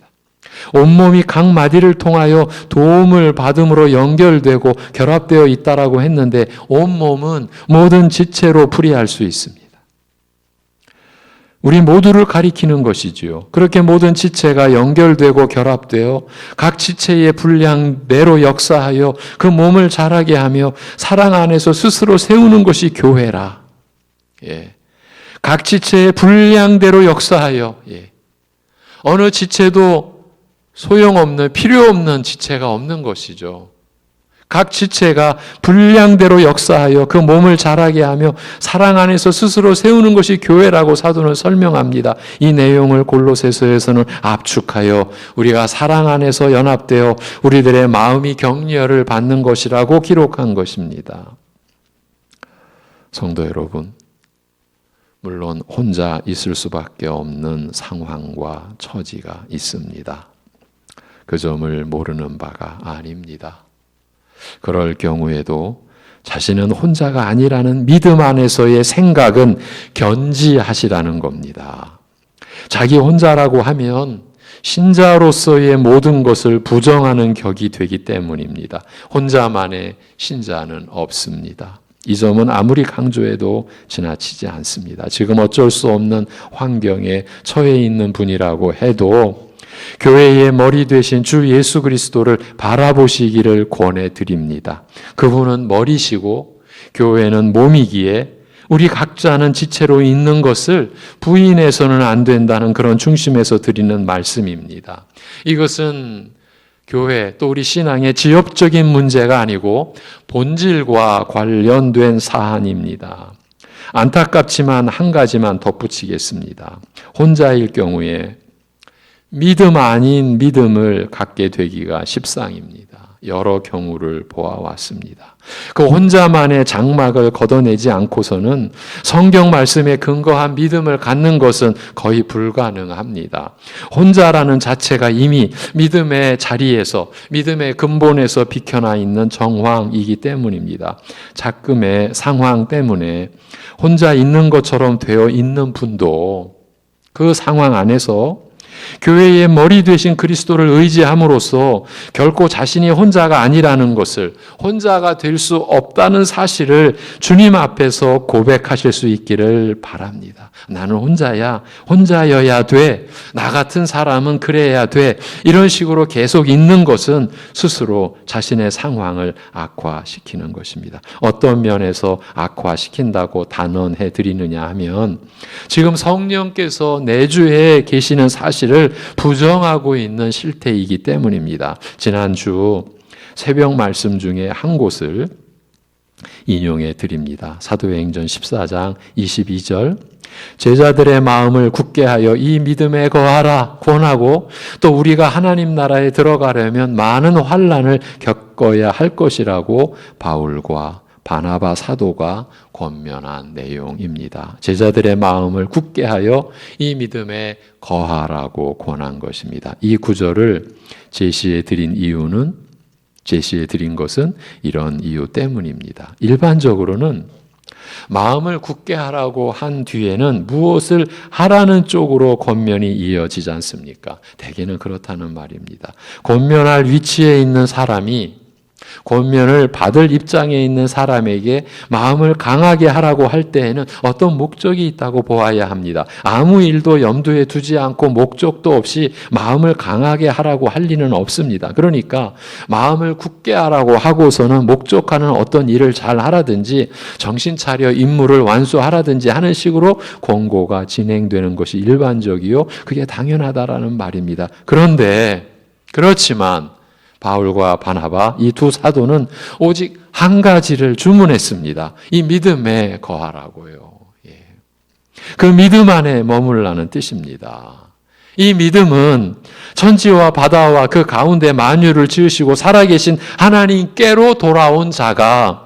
온몸이 각 마디를 통하여 도움을 받음으로 연결되고 결합되어 있다라고 했는데 온몸은 모든 지체로 풀이할 수 있습니다. 우리 모두를 가리키는 것이지요. 그렇게 모든 지체가 연결되고 결합되어 각 지체의 분량대로 역사하여 그 몸을 자라게 하며 사랑 안에서 스스로 세우는 것이 교회라. 예. 각 지체의 분량대로 역사하여 어느 지체도 소용없는 필요 없는 지체가 없는 것이죠. 각 지체가 분량대로 역사하여 그 몸을 자라게 하며 사랑 안에서 스스로 세우는 것이 교회라고 사도는 설명합니다. 이 내용을 골로새서에서는 압축하여 우리가 사랑 안에서 연합되어 우리들의 마음이 격려를 받는 것이라고 기록한 것입니다. 성도 여러분, 물론 혼자 있을 수밖에 없는 상황과 처지가 있습니다. 그 점을 모르는 바가 아닙니다. 그럴 경우에도 자신은 혼자가 아니라는 믿음 안에서의 생각은 견지하시라는 겁니다. 자기 혼자라고 하면 신자로서의 모든 것을 부정하는 격이 되기 때문입니다. 혼자만의 신자는 없습니다. 이 점은 아무리 강조해도 지나치지 않습니다. 지금 어쩔 수 없는 환경에 처해 있는 분이라고 해도 교회의 머리 되신 주 예수 그리스도를 바라보시기를 권해드립니다. 그분은 머리시고 교회는 몸이기에 우리 각자는 지체로 있는 것을 부인해서는 안 된다는 그런 중심에서 드리는 말씀입니다. 이것은 교회 또 우리 신앙의 지엽적인 문제가 아니고 본질과 관련된 사안입니다. 안타깝지만 한 가지만 덧붙이겠습니다. 혼자일 경우에 믿음 아닌 믿음을 갖게 되기가 십상입니다. 여러 경우를 보아왔습니다. 그 혼자만의 장막을 걷어내지 않고서는 성경 말씀에 근거한 믿음을 갖는 것은 거의 불가능합니다. 혼자라는 자체가 이미 믿음의 자리에서, 믿음의 근본에서 비켜나 있는 정황이기 때문입니다. 작금의 상황 때문에 혼자 있는 것처럼 되어 있는 분도 그 상황 안에서 교회의 머리 되신 그리스도를 의지함으로써 결코 자신이 혼자가 아니라는 것을, 혼자가 될 수 없다는 사실을 주님 앞에서 고백하실 수 있기를 바랍니다. 나는 혼자야, 혼자여야 돼, 나 같은 사람은 그래야 돼, 이런 식으로 계속 있는 것은 스스로 자신의 상황을 악화시키는 것입니다. 어떤 면에서 악화시킨다고 단언해 드리느냐 하면 지금 성령께서 내주에 계시는 사실을 부정하고 있는 실태이기 때문입니다. 지난주 새벽 말씀 중에 한 곳을 인용해 드립니다. 사도행전 14장 22절, 제자들의 마음을 굳게 하여 이 믿음에 거하라 권하고 또 우리가 하나님 나라에 들어가려면 많은 환난을 겪어야 할 것이라고 바울과 바나바 사도가 권면한 내용입니다. 제자들의 마음을 굳게 하여 이 믿음에 거하라고 권한 것입니다. 이 구절을 제시해 드린 것은 이런 이유 때문입니다. 일반적으로는 마음을 굳게 하라고 한 뒤에는 무엇을 하라는 쪽으로 권면이 이어지지 않습니까? 대개는 그렇다는 말입니다. 권면할 위치에 있는 사람이 권면을 받을 입장에 있는 사람에게 마음을 강하게 하라고 할 때에는 어떤 목적이 있다고 보아야 합니다. 아무 일도 염두에 두지 않고 목적도 없이 마음을 강하게 하라고 할 리는 없습니다. 그러니까 마음을 굳게 하라고 하고서는 목적하는 어떤 일을 잘 하라든지 정신 차려 임무를 완수하라든지 하는 식으로 권고가 진행되는 것이 일반적이요, 그게 당연하다라는 말입니다. 그렇지만 바울과 바나바 이 두 사도는 오직 한 가지를 주문했습니다. 이 믿음에 거하라고요. 그 믿음 안에 머물라는 뜻입니다. 이 믿음은 천지와 바다와 그 가운데 만유를 지으시고 살아계신 하나님께로 돌아온 자가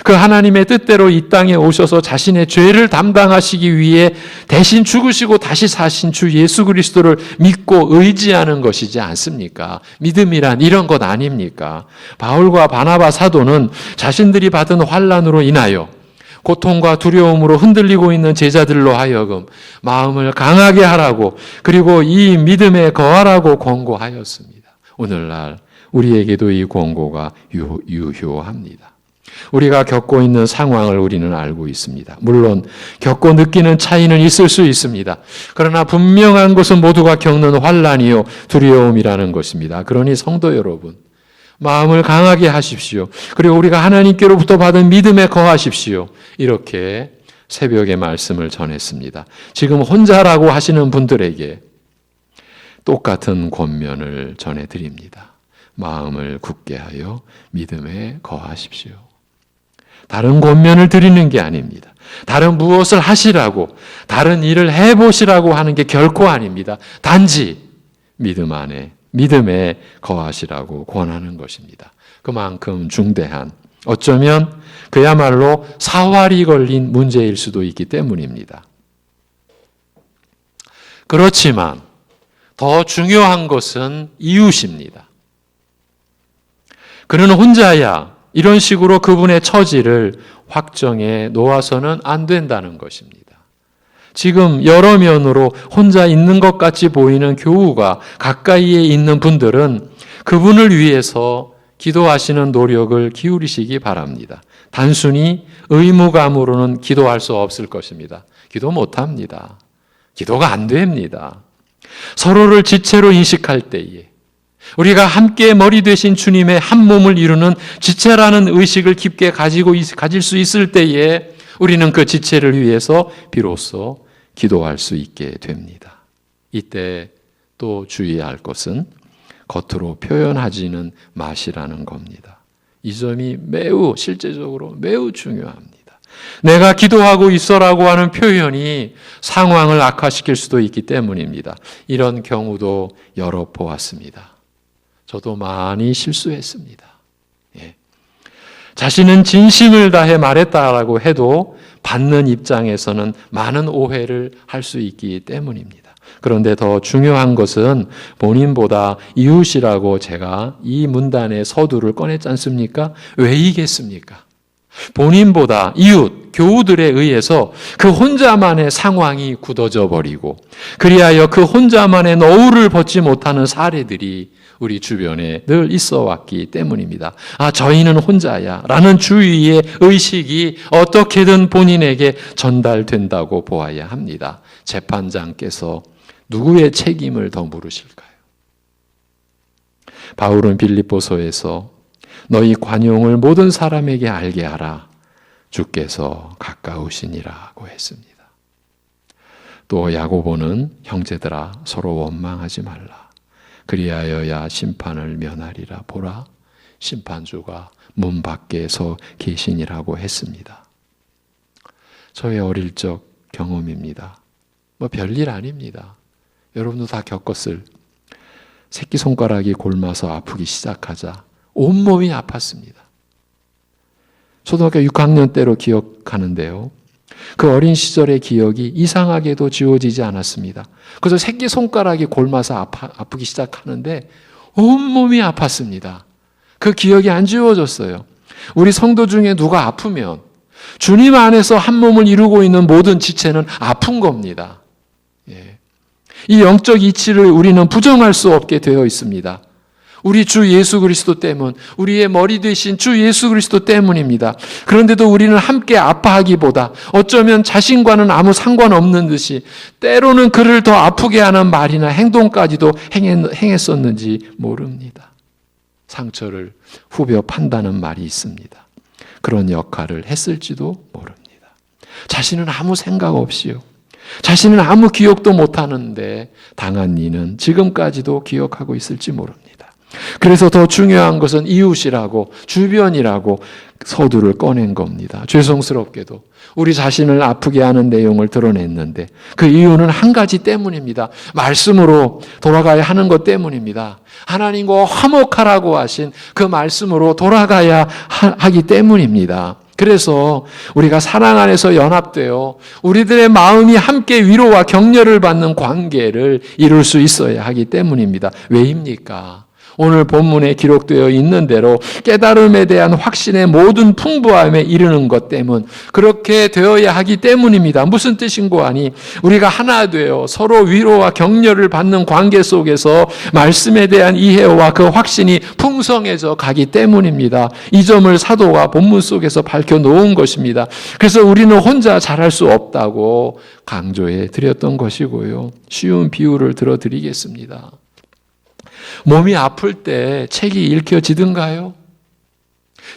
그 하나님의 뜻대로 이 땅에 오셔서 자신의 죄를 담당하시기 위해 대신 죽으시고 다시 사신 주 예수 그리스도를 믿고 의지하는 것이지 않습니까? 믿음이란 이런 것 아닙니까? 바울과 바나바 사도는 자신들이 받은 환난으로 인하여 고통과 두려움으로 흔들리고 있는 제자들로 하여금 마음을 강하게 하라고, 그리고 이 믿음에 거하라고 권고하였습니다. 오늘날 우리에게도 이 권고가 유효합니다. 우리가 겪고 있는 상황을 우리는 알고 있습니다. 물론 겪고 느끼는 차이는 있을 수 있습니다. 그러나 분명한 것은 모두가 겪는 환난이요 두려움이라는 것입니다. 그러니 성도 여러분, 마음을 강하게 하십시오. 그리고 우리가 하나님께로부터 받은 믿음에 거하십시오. 이렇게 새벽에 말씀을 전했습니다. 지금 혼자라고 하시는 분들에게 똑같은 권면을 전해드립니다. 마음을 굳게 하여 믿음에 거하십시오. 다른 권면을 드리는 게 아닙니다. 다른 무엇을 하시라고, 다른 일을 해보시라고 하는 게 결코 아닙니다. 단지 믿음 안에, 믿음에 거하시라고 권하는 것입니다. 그만큼 중대한, 어쩌면 그야말로 사활이 걸린 문제일 수도 있기 때문입니다. 그렇지만 더 중요한 것은 이웃입니다. 그는 혼자야 이런 식으로 그분의 처지를 확정해 놓아서는 안 된다는 것입니다. 지금 여러 면으로 혼자 있는 것 같이 보이는 교우가 가까이에 있는 분들은 그분을 위해서 기도하시는 노력을 기울이시기 바랍니다. 단순히 의무감으로는 기도할 수 없을 것입니다. 기도 못합니다. 기도가 안 됩니다. 서로를 지체로 인식할 때에, 우리가 함께 머리 되신 주님의 한 몸을 이루는 지체라는 의식을 깊게 가질 수 있을 때에 우리는 그 지체를 위해서 비로소 기도할 수 있게 됩니다. 이때 또 주의할 것은 겉으로 표현하지는 마시라는 겁니다. 이 점이 매우 실제적으로 매우 중요합니다. 내가 기도하고 있어라고 하는 표현이 상황을 악화시킬 수도 있기 때문입니다. 이런 경우도 여러 보았습니다. 저도 많이 실수했습니다. 자신은 진심을 다해 말했다라고 해도 받는 입장에서는 많은 오해를 할 수 있기 때문입니다. 그런데 더 중요한 것은 본인보다 이웃이라고 제가 이 문단의 서두를 꺼냈지 않습니까? 왜이겠습니까? 본인보다 이웃, 교우들에 의해서 그 혼자만의 상황이 굳어져 버리고, 그리하여 그 혼자만의 너울을 벗지 못하는 사례들이 우리 주변에 늘 있어 왔기 때문입니다. 아, 저희는 혼자야 라는 주위의 의식이 어떻게든 본인에게 전달된다고 보아야 합니다. 재판장께서 누구의 책임을 더 물으실까요? 바울은 빌립보서에서 너희 관용을 모든 사람에게 알게 하라. 주께서 가까우시니라고 했습니다. 또 야고보는 형제들아 서로 원망하지 말라. 그리하여야 심판을 면하리라. 보라, 심판주가 문 밖에 서 계시니라고 했습니다. 저의 어릴 적 경험입니다. 별일 아닙니다. 여러분도 다 겪었을, 새끼손가락이 골마서 아프기 시작하자 온몸이 아팠습니다. 초등학교 6학년 때로 기억하는데요. 그 어린 시절의 기억이 이상하게도 지워지지 않았습니다. 그래서 새끼손가락이 골마서 아프기 시작하는데 온몸이 아팠습니다. 그 기억이 안 지워졌어요. 우리 성도 중에 누가 아프면 주님 안에서 한 몸을 이루고 있는 모든 지체는 아픈 겁니다. 이 영적 이치를 우리는 부정할 수 없게 되어 있습니다. 우리 주 예수 그리스도 때문, 우리의 머리 되신 주 예수 그리스도 때문입니다. 그런데도 우리는 함께 아파하기보다 어쩌면 자신과는 아무 상관없는 듯이 때로는 그를 더 아프게 하는 말이나 행동까지도 행했었는지 모릅니다. 상처를 후벼 판다는 말이 있습니다. 그런 역할을 했을지도 모릅니다. 자신은 아무 생각 없이요, 자신은 아무 기억도 못하는데 당한 일은 지금까지도 기억하고 있을지 모릅니다. 그래서 더 중요한 것은 이웃이라고, 주변이라고 서두를 꺼낸 겁니다. 죄송스럽게도 우리 자신을 아프게 하는 내용을 드러냈는데 그 이유는 한 가지 때문입니다. 말씀으로 돌아가야 하는 것 때문입니다. 하나님과 화목하라고 하신 그 말씀으로 돌아가야 하기 때문입니다. 그래서 우리가 사랑 안에서 연합되어 우리들의 마음이 함께 위로와 격려를 받는 관계를 이룰 수 있어야 하기 때문입니다. 왜입니까? 오늘 본문에 기록되어 있는 대로 깨달음에 대한 확신의 모든 풍부함에 이르는 것 때문, 그렇게 되어야 하기 때문입니다. 무슨 뜻인고 하니 우리가 하나 되어 서로 위로와 격려를 받는 관계 속에서 말씀에 대한 이해와 그 확신이 풍성해져 가기 때문입니다. 이 점을 사도가 본문 속에서 밝혀놓은 것입니다. 그래서 우리는 혼자 잘할 수 없다고 강조해 드렸던 것이고요. 쉬운 비유를 들어드리겠습니다. 몸이 아플 때 책이 읽혀지던가요?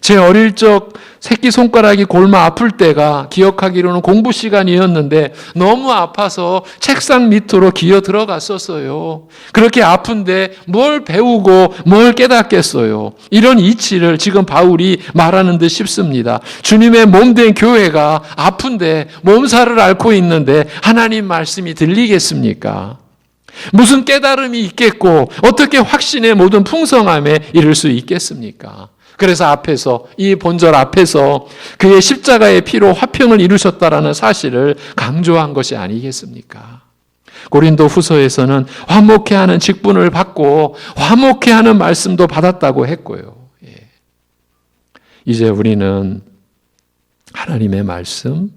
제 어릴 적 새끼손가락이 골마 아플 때가 기억하기로는 공부 시간이었는데 너무 아파서 책상 밑으로 기어 들어갔었어요. 그렇게 아픈데 뭘 배우고 뭘 깨닫겠어요. 이런 이치를 지금 바울이 말하는 듯 싶습니다. 주님의 몸된 교회가 아픈데 몸살을 앓고 있는데 하나님 말씀이 들리겠습니까? 무슨 깨달음이 있겠고 어떻게 확신의 모든 풍성함에 이를 수 있겠습니까? 그래서 앞에서, 이 본절 앞에서 그의 십자가의 피로 화평을 이루셨다라는 사실을 강조한 것이 아니겠습니까? 고린도 후서에서는 화목해 하는 직분을 받고 화목해 하는 말씀도 받았다고 했고요. 이제 우리는 하나님의 말씀,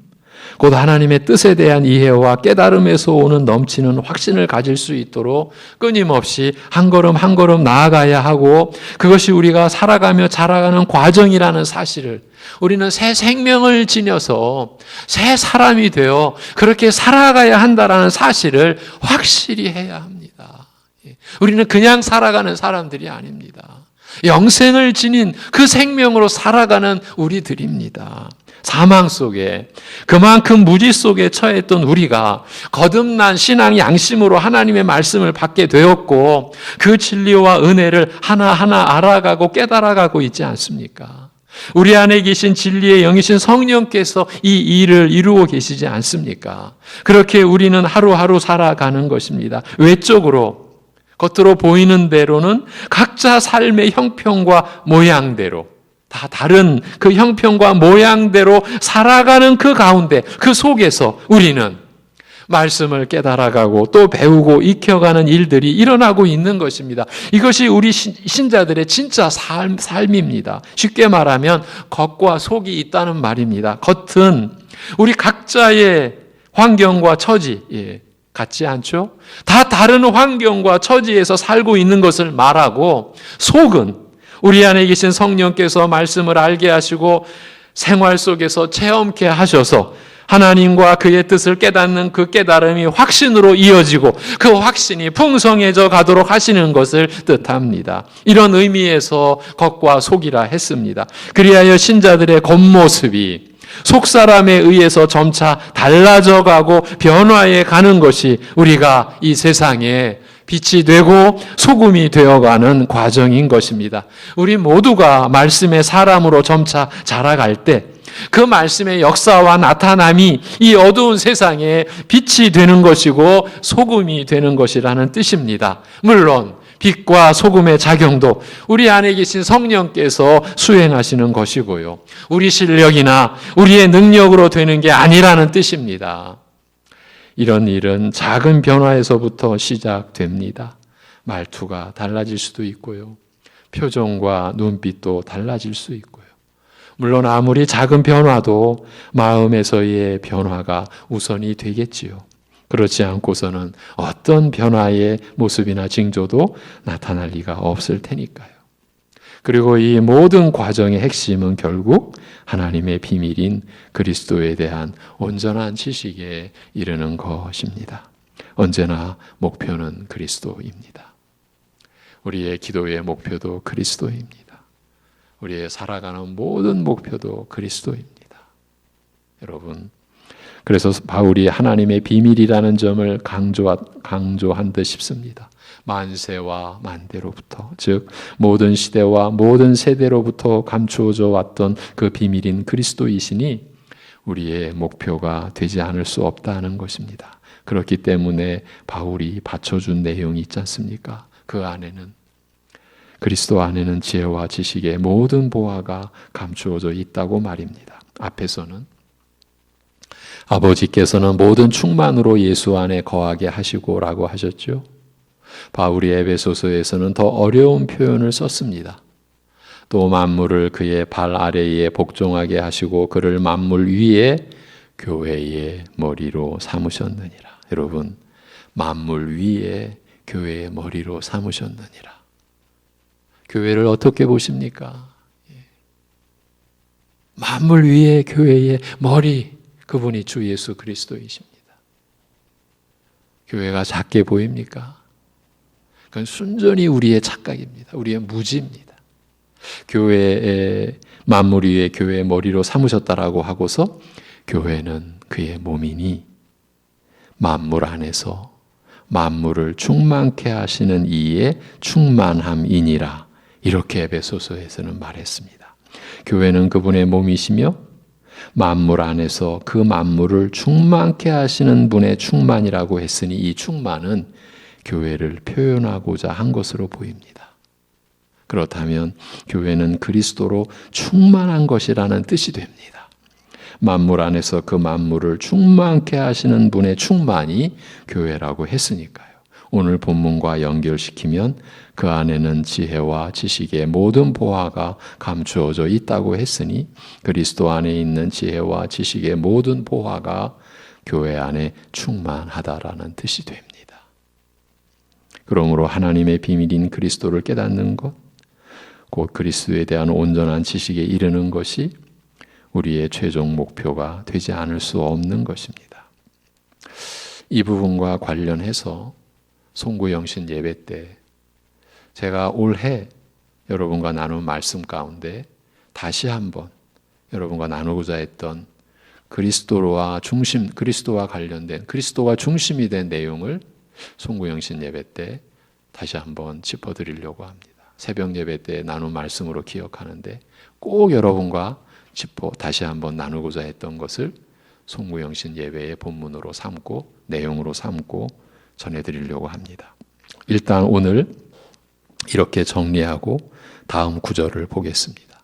곧 하나님의 뜻에 대한 이해와 깨달음에서 오는 넘치는 확신을 가질 수 있도록 끊임없이 한 걸음 한 걸음 나아가야 하고, 그것이 우리가 살아가며 자라가는 과정이라는 사실을, 우리는 새 생명을 지녀서 새 사람이 되어 그렇게 살아가야 한다라는 사실을 확실히 해야 합니다. 우리는 그냥 살아가는 사람들이 아닙니다. 영생을 지닌 그 생명으로 살아가는 우리들입니다. 사망 속에, 그만큼 무지 속에 처했던 우리가 거듭난 신앙 양심으로 하나님의 말씀을 받게 되었고 그 진리와 은혜를 하나하나 알아가고 깨달아가고 있지 않습니까? 우리 안에 계신 진리의 영이신 성령께서 이 일을 이루고 계시지 않습니까? 그렇게 우리는 하루하루 살아가는 것입니다. 외적으로, 겉으로 보이는 대로는 각자 삶의 형편과 모양대로 다 다른 그 형편과 모양대로 살아가는 그 가운데, 그 속에서 우리는 말씀을 깨달아가고 또 배우고 익혀가는 일들이 일어나고 있는 것입니다. 이것이 우리 신자들의 진짜 삶입니다. 쉽게 말하면 겉과 속이 있다는 말입니다. 겉은 우리 각자의 환경과 처지, 같지 않죠? 다 다른 환경과 처지에서 살고 있는 것을 말하고, 속은 우리 안에 계신 성령께서 말씀을 알게 하시고 생활 속에서 체험케 하셔서 하나님과 그의 뜻을 깨닫는 그 깨달음이 확신으로 이어지고 그 확신이 풍성해져 가도록 하시는 것을 뜻합니다. 이런 의미에서 겉과 속이라 했습니다. 그리하여 신자들의 겉모습이 속사람에 의해서 점차 달라져 가고 변화해 가는 것이 우리가 이 세상에 빛이 되고 소금이 되어가는 과정인 것입니다. 우리 모두가 말씀의 사람으로 점차 자라갈 때 그 말씀의 역사와 나타남이 이 어두운 세상에 빛이 되는 것이고 소금이 되는 것이라는 뜻입니다. 물론 빛과 소금의 작용도 우리 안에 계신 성령께서 수행하시는 것이고요. 우리 실력이나 우리의 능력으로 되는 게 아니라는 뜻입니다. 이런 일은 작은 변화에서부터 시작됩니다. 말투가 달라질 수도 있고요. 표정과 눈빛도 달라질 수 있고요. 물론 아무리 작은 변화도 마음에서의 변화가 우선이 되겠지요. 그렇지 않고서는 어떤 변화의 모습이나 징조도 나타날 리가 없을 테니까요. 그리고 이 모든 과정의 핵심은 결국 하나님의 비밀인 그리스도에 대한 온전한 지식에 이르는 것입니다. 언제나 목표는 그리스도입니다. 우리의 기도의 목표도 그리스도입니다. 우리의 살아가는 모든 목표도 그리스도입니다. 여러분, 그래서 바울이 하나님의 비밀이라는 점을 강조한 듯 싶습니다. 만세와 만대로부터, 즉 모든 시대와 모든 세대로부터 감추어져 왔던 그 비밀인 그리스도이시니 우리의 목표가 되지 않을 수 없다는 것입니다. 그렇기 때문에 바울이 받쳐준 내용이 있지 않습니까? 그 안에는, 그리스도 안에는 지혜와 지식의 모든 보화가 감추어져 있다고 말입니다. 앞에서는 아버지께서는 모든 충만으로 예수 안에 거하게 하시고라고 하셨죠. 바울이 에베소서에서는 더 어려운 표현을 썼습니다. 또 만물을 그의 발 아래에 복종하게 하시고 그를 만물 위에 교회의 머리로 삼으셨느니라. 여러분, 만물 위에 교회의 머리로 삼으셨느니라. 교회를 어떻게 보십니까? 만물 위에 교회의 머리, 그분이 주 예수 그리스도이십니다. 교회가 작게 보입니까? 그건 순전히 우리의 착각입니다. 우리의 무지입니다. 교회의 만물 위에 교회의 머리로 삼으셨다라고 하고서 교회는 그의 몸이니 만물 안에서 만물을 충만케 하시는 이의 충만함이니라. 이렇게 에베소서에서는 말했습니다. 교회는 그분의 몸이시며 만물 안에서 그 만물을 충만케 하시는 분의 충만이라고 했으니 이 충만은 교회를 표현하고자 한 것으로 보입니다. 그렇다면 교회는 그리스도로 충만한 것이라는 뜻이 됩니다. 만물 안에서 그 만물을 충만케 하시는 분의 충만이 교회라고 했으니까요. 오늘 본문과 연결시키면 그 안에는 지혜와 지식의 모든 보화가 감추어져 있다고 했으니 그리스도 안에 있는 지혜와 지식의 모든 보화가 교회 안에 충만하다라는 뜻이 됩니다. 그러므로 하나님의 비밀인 그리스도를 깨닫는 것, 곧 그리스도에 대한 온전한 지식에 이르는 것이 우리의 최종 목표가 되지 않을 수 없는 것입니다. 이 부분과 관련해서 송구영신 예배 때 제가 올해 여러분과 나눈 말씀 가운데 다시 한번 여러분과 나누고자 했던 그리스도와 관련된 그리스도가 중심이 된 내용을 송구영신 예배 때 다시 한번 짚어드리려고 합니다. 새벽 예배 때 나눈 말씀으로 기억하는데 꼭 여러분과 다시 한번 나누고자 했던 것을 송구영신 예배의 본문으로 삼고 내용으로 삼고 전해드리려고 합니다. 일단 오늘 이렇게 정리하고 다음 구절을 보겠습니다.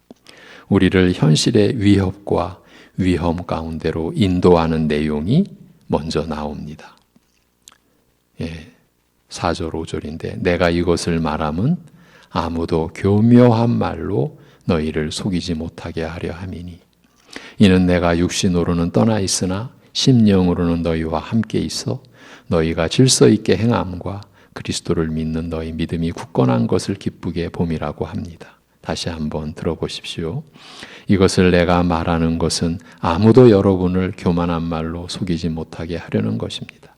우리를 현실의 위협과 위험 가운데로 인도하는 내용이 먼저 나옵니다. 4절 5절인데 내가 이것을 말함은 아무도 교묘한 말로 너희를 속이지 못하게 하려 함이니 이는 내가 육신으로는 떠나 있으나 심령으로는 너희와 함께 있어 너희가 질서 있게 행함과 그리스도를 믿는 너희 믿음이 굳건한 것을 기쁘게 봄이라고 합니다. 다시 한번 들어보십시오. 이것을 내가 말하는 것은 아무도 여러분을 교만한 말로 속이지 못하게 하려는 것입니다.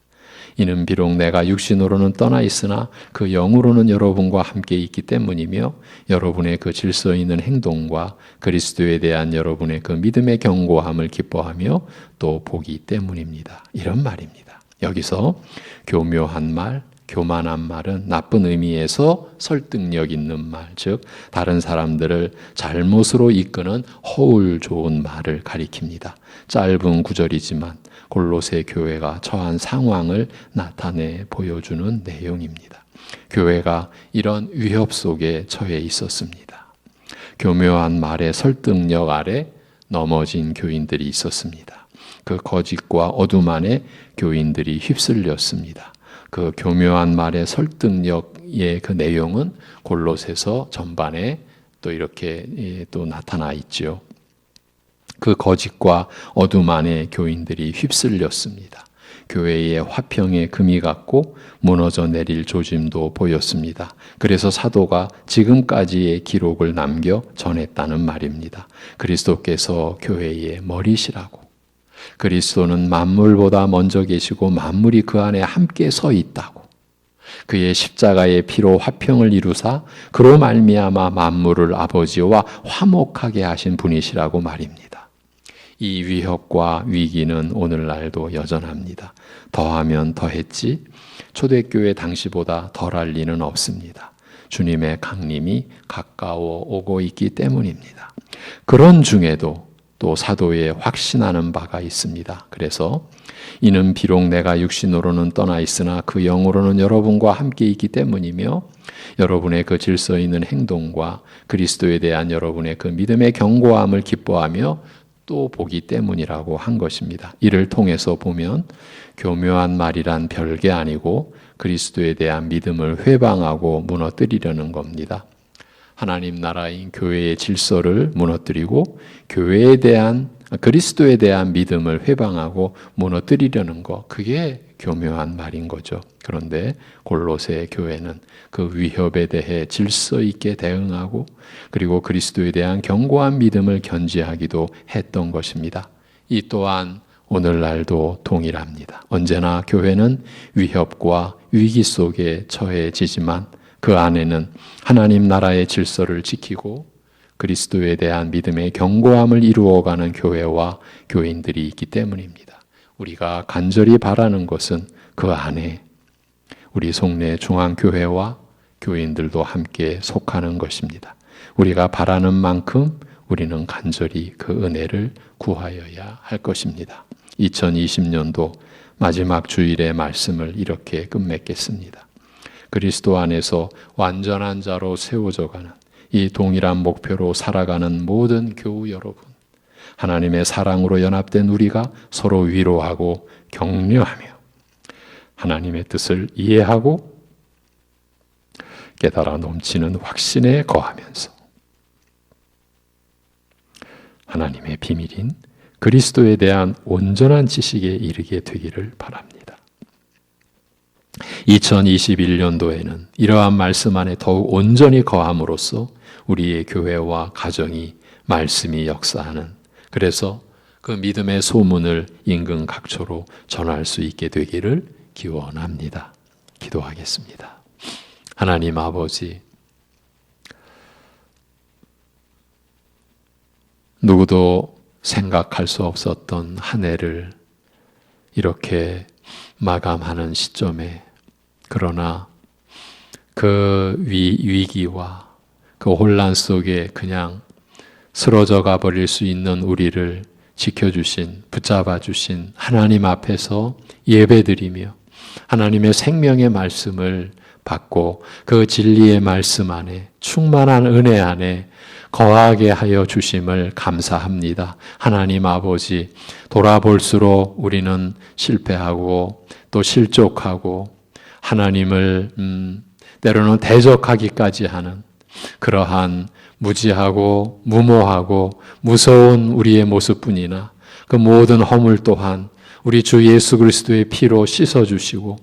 이는 비록 내가 육신으로는 떠나 있으나 그 영으로는 여러분과 함께 있기 때문이며 여러분의 그 질서 있는 행동과 그리스도에 대한 여러분의 그 믿음의 견고함을 기뻐하며 또 보기 때문입니다. 이런 말입니다. 여기서 교묘한 말, 교만한 말은 나쁜 의미에서 설득력 있는 말, 즉 다른 사람들을 잘못으로 이끄는 허울 좋은 말을 가리킵니다. 짧은 구절이지만 골로새 교회가 처한 상황을 나타내 보여주는 내용입니다. 교회가 이런 위협 속에 처해 있었습니다. 교묘한 말의 설득력 아래 넘어진 교인들이 있었습니다. 그 거짓과 어둠 안에 교인들이 휩쓸렸습니다. 그 교묘한 말의 설득력의 그 내용은 골로새서 전반에 또 이렇게 또 나타나 있죠. 그 거짓과 어둠 안에 교인들이 휩쓸렸습니다. 교회의 화평에 금이 갔고 무너져 내릴 조짐도 보였습니다. 그래서 사도가 지금까지의 기록을 남겨 전했다는 말입니다. 그리스도께서 교회의 머리시라고. 그리스도는 만물보다 먼저 계시고 만물이 그 안에 함께 서 있다고. 그의 십자가의 피로 화평을 이루사 그로 말미암아 만물을 아버지와 화목하게 하신 분이시라고 말입니다. 이 위협과 위기는 오늘날도 여전합니다. 더하면 더했지 초대교회 당시보다 덜할 리는 없습니다. 주님의 강림이 가까워 오고 있기 때문입니다. 그런 중에도 또 사도에 확신하는 바가 있습니다. 그래서 이는 비록 내가 육신으로는 떠나 있으나 그 영으로는 여러분과 함께 있기 때문이며 여러분의 그 질서 있는 행동과 그리스도에 대한 여러분의 그 믿음의 견고함을 기뻐하며 또 보기 때문이라고 한 것입니다. 이를 통해서 보면 교묘한 말이란 별게 아니고 그리스도에 대한 믿음을 회방하고 무너뜨리려는 겁니다. 하나님 나라인 교회의 질서를 무너뜨리고 교회에 대한 그리스도에 대한 믿음을 회방하고 무너뜨리려는 것, 그게 교묘한 말인 거죠. 그런데 골로새 교회는 그 위협에 대해 질서 있게 대응하고 그리고 그리스도에 대한 견고한 믿음을 견지하기도 했던 것입니다. 이 또한 오늘날도 동일합니다. 언제나 교회는 위협과 위기 속에 처해지지만 그 안에는 하나님 나라의 질서를 지키고 그리스도에 대한 믿음의 견고함을 이루어가는 교회와 교인들이 있기 때문입니다. 우리가 간절히 바라는 것은 그 안에 우리 송내 중앙교회와 교인들도 함께 속하는 것입니다. 우리가 바라는 만큼 우리는 간절히 그 은혜를 구하여야 할 것입니다. 2020년도 마지막 주일의 말씀을 이렇게 끝맺겠습니다. 그리스도 안에서 완전한 자로 세워져 가는 이 동일한 목표로 살아가는 모든 교우 여러분, 하나님의 사랑으로 연합된 우리가 서로 위로하고 격려하며 하나님의 뜻을 이해하고 깨달아 넘치는 확신에 거하면서 하나님의 비밀인 그리스도에 대한 온전한 지식에 이르게 되기를 바랍니다. 2021년도에는 이러한 말씀 안에 더욱 온전히 거함으로써 우리의 교회와 가정이 말씀이 역사하는, 그래서 그 믿음의 소문을 인근 각처로 전할 수 있게 되기를 기원합니다. 기도하겠습니다. 하나님 아버지, 누구도 생각할 수 없었던 한 해를 이렇게 마감하는 시점에, 그러나 그 위기와 그 혼란 속에 그냥 쓰러져 가버릴 수 있는 우리를 지켜주신, 붙잡아 주신 하나님 앞에서 예배드리며 하나님의 생명의 말씀을 받고 그 진리의 말씀 안에 충만한 은혜 안에 거하게 하여 주심을 감사합니다. 하나님 아버지, 돌아볼수록 우리는 실패하고 또 실족하고 하나님을 때로는 대적하기까지 하는 그러한 무지하고 무모하고 무서운 우리의 모습뿐이나 그 모든 허물 또한 우리 주 예수 그리스도의 피로 씻어주시고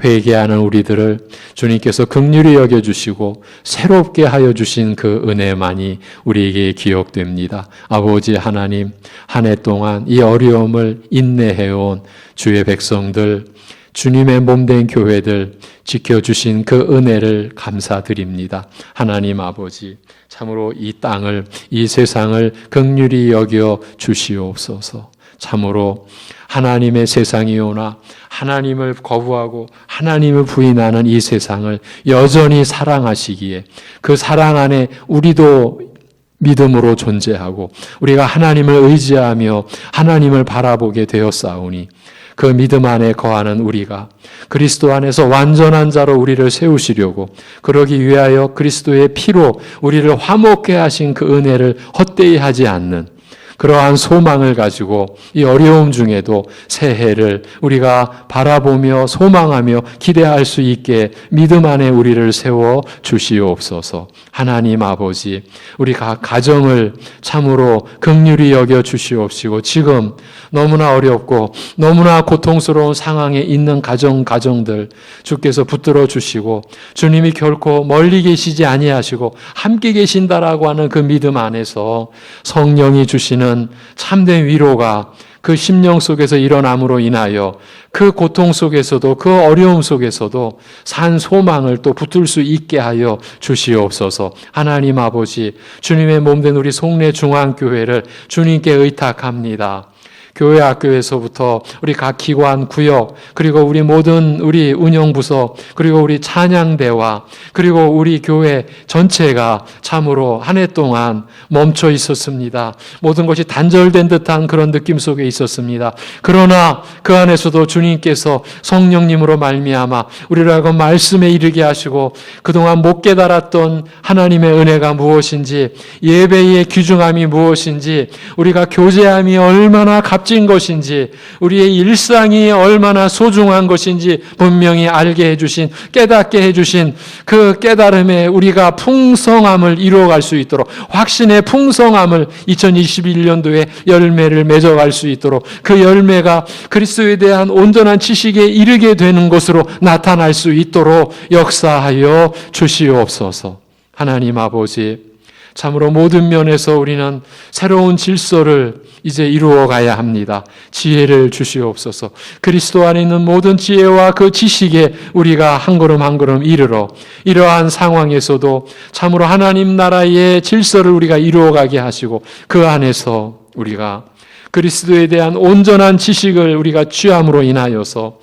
회개하는 우리들을 주님께서 긍휼히 여겨주시고 새롭게 하여 주신 그 은혜만이 우리에게 기억됩니다. 아버지 하나님, 한 해 동안 이 어려움을 인내해온 주의 백성들, 주님의 몸된 교회들 지켜주신 그 은혜를 감사드립니다. 하나님 아버지, 참으로 이 땅을, 이 세상을 긍휼히 여겨 주시옵소서. 참으로 하나님의 세상이 오나 하나님을 거부하고 하나님을 부인하는 이 세상을 여전히 사랑하시기에 그 사랑 안에 우리도 믿음으로 존재하고 우리가 하나님을 의지하며 하나님을 바라보게 되었사오니 그 믿음 안에 거하는 우리가 그리스도 안에서 완전한 자로 우리를 세우시려고, 그러기 위하여 그리스도의 피로 우리를 화목케 하신 그 은혜를 헛되이 하지 않는 그러한 소망을 가지고 이 어려움 중에도 새해를 우리가 바라보며 소망하며 기대할 수 있게 믿음 안에 우리를 세워 주시옵소서. 하나님 아버지, 우리 가정을 참으로 긍휼히 여겨 주시옵시고, 지금 너무나 어렵고 너무나 고통스러운 상황에 있는 가정들 주께서 붙들어 주시고, 주님이 결코 멀리 계시지 아니하시고 함께 계신다라고 하는 그 믿음 안에서 성령이 주시는 참된 위로가 그 심령 속에서 일어남으로 인하여 그 고통 속에서도 그 어려움 속에서도 산 소망을 또 붙들 수 있게 하여 주시옵소서. 하나님 아버지, 주님의 몸된 우리 송내중앙교회를 주님께 의탁합니다. 교회 학교에서부터 우리 각 기관, 구역, 그리고 우리 모든 우리 운영부서, 그리고 우리 찬양대와, 그리고 우리 교회 전체가 참으로 한 해 동안 멈춰 있었습니다. 모든 것이 단절된 듯한 그런 느낌 속에 있었습니다. 그러나 그 안에서도 주님께서 성령님으로 말미암아 우리를 하여금 말씀에 이르게 하시고 그동안 못 깨달았던 하나님의 은혜가 무엇인지, 예배의 귀중함이 무엇인지, 우리가 교제함이 얼마나 값진 것인지, 우리의 일상이 얼마나 소중한 것인지 분명히 알게 해주신, 깨닫게 해주신 그 깨달음에 우리가 풍성함을 이루어갈 수 있도록, 확신의 풍성함을 2021년도에 열매를 맺어갈 수 있도록, 그 열매가 그리스도에 대한 온전한 지식에 이르게 되는 것으로 나타날 수 있도록 역사하여 주시옵소서. 하나님 아버지, 참으로 모든 면에서 우리는 새로운 질서를 이제 이루어 가야 합니다. 지혜를 주시옵소서. 그리스도 안에 있는 모든 지혜와 그 지식에 우리가 한 걸음 한 걸음 이르러 이러한 상황에서도 참으로 하나님 나라의 질서를 우리가 이루어 가게 하시고 그 안에서 우리가 그리스도에 대한 온전한 지식을 우리가 취함으로 인하여서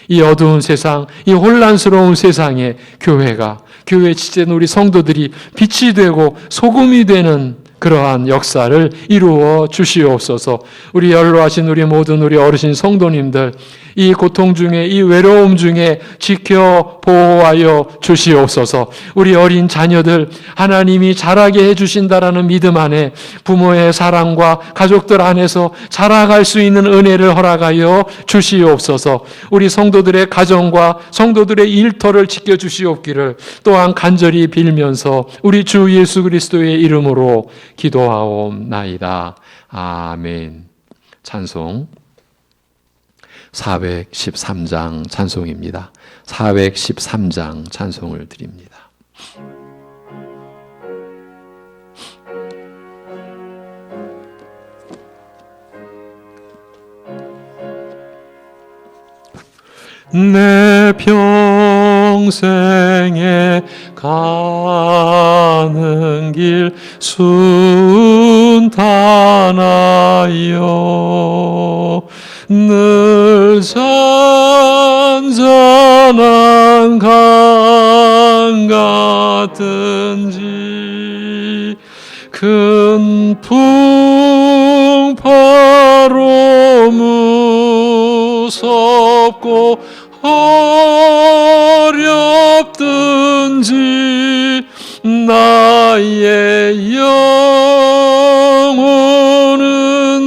이 어두운 세상, 이 혼란스러운 세상에 교회 지체는 우리 성도들이 빛이 되고 소금이 되는 그러한 역사를 이루어 주시옵소서. 우리 연로하신 우리 모든 우리 어르신 성도님들, 이 고통 중에, 이 외로움 중에 지켜 보호하여 주시옵소서. 우리 어린 자녀들 하나님이 자라게 해주신다라는 믿음 안에 부모의 사랑과 가족들 안에서 자라갈 수 있는 은혜를 허락하여 주시옵소서. 우리 성도들의 가정과 성도들의 일터를 지켜주시옵기를 또한 간절히 빌면서 우리 주 예수 그리스도의 이름으로 기도하옵나이다. 아멘. 찬송 413장 찬송입니다. 413장 찬송을 드립니다. 내 평생에 가는 길 순탄하여 늘 잔잔한 강 같은지 큰 풍파로 무섭고 어렵든지 나의 영혼은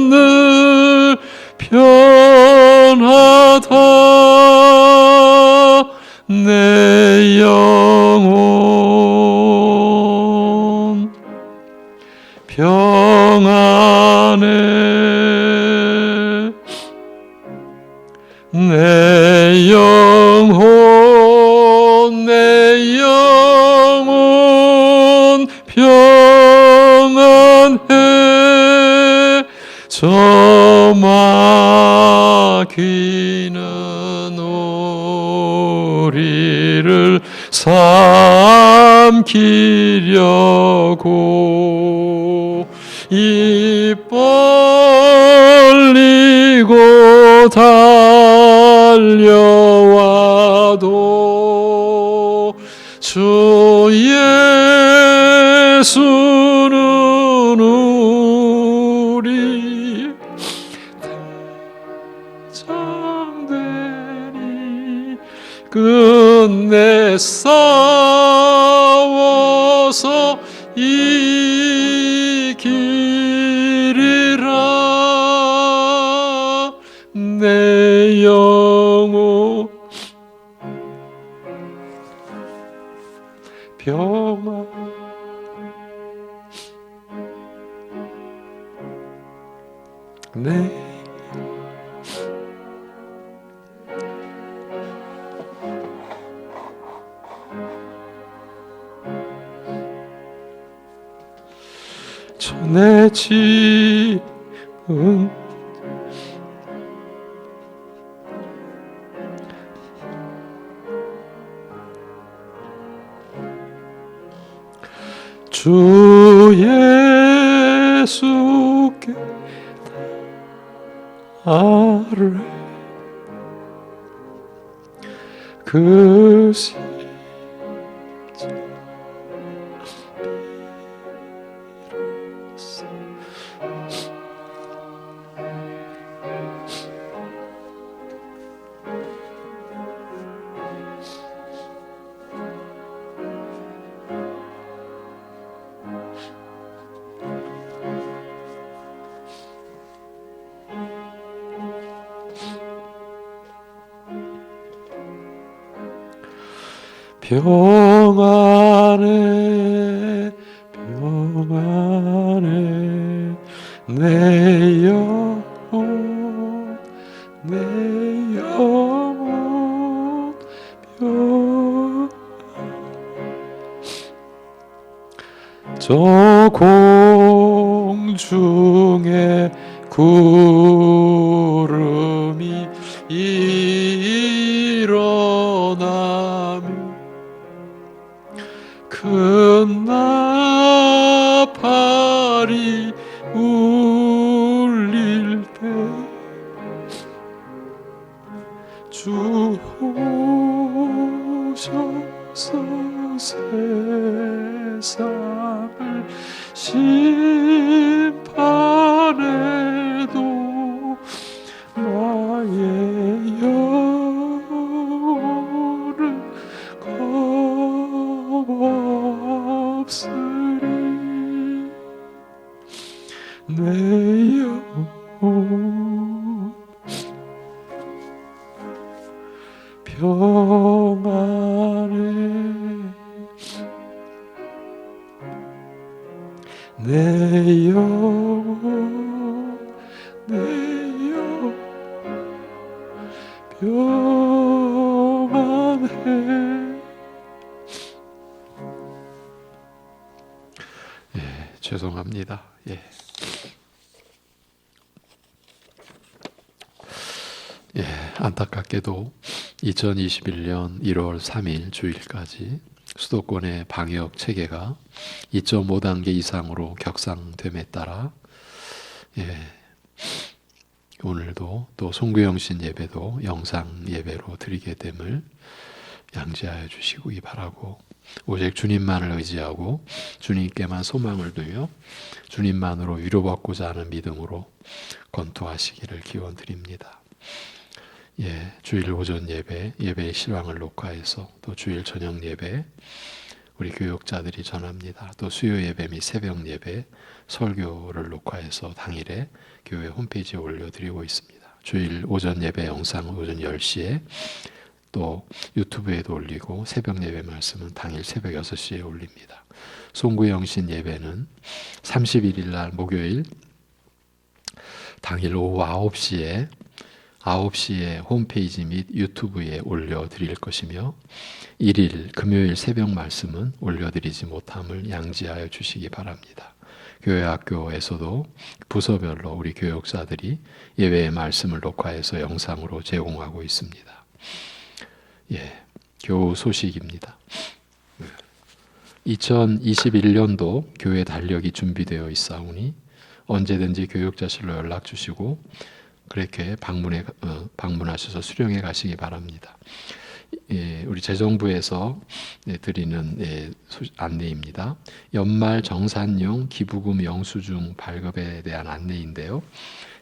늘 편하다. 내 영혼 평안해. 내 영혼 평안해. 저 막히는 우리를 삼키려고 입 벌리고 달려와도 주 예수는 우리 대장되니 끝내 싸워서 이기리라. 내 영혼 평안. 네. 내 지은 주 예수께 아뢰 그 평안해 평안해 내 영혼 내 영혼 저 공중에 구름이 일어나며 큰 나팔이 울릴 때 주 오셔서 세상을 심판해도 나의 영혼은 없으리 내 영혼 평안해 내 영혼 내 영혼 평안해. 죄송합니다. 안타깝게도 2021년 1월 3일 주일까지 수도권의 방역 체계가 2.5단계 이상으로 격상됨에 따라 오늘도 또 송구영신 예배도 영상 예배로 드리게 됨을 양지하여 주시기 바라고, 오직 주님만을 의지하고 주님께만 소망을 두며 주님만으로 위로받고자 하는 믿음으로 권투하시기를 기원드립니다. 주일 오전 예배의 실황을 녹화해서 또 주일 저녁 예배 우리 교육자들이 전합니다. 또 수요 예배 및 새벽 예배 설교를 녹화해서 당일에 교회 홈페이지에 올려드리고 있습니다. 주일 오전 예배 영상은 오전 10시에 또 유튜브에도 올리고 새벽 예배 말씀은 당일 새벽 6시에 올립니다. 송구영신 예배는 31일 날 목요일 당일 오후 9시에 홈페이지 및 유튜브에 올려드릴 것이며 1일 금요일 새벽 말씀은 올려드리지 못함을 양지하여 주시기 바랍니다. 교회 학교에서도 부서별로 우리 교육사들이 예배의 말씀을 녹화해서 영상으로 제공하고 있습니다. 교우 소식입니다. 2021년도 교회 달력이 준비되어 있사오니 언제든지 교육자실로 연락 주시고 그렇게 방문하셔서 수령해 가시기 바랍니다. 우리 재정부에서 드리는 안내입니다. 연말 정산용 기부금 영수증 발급에 대한 안내인데요.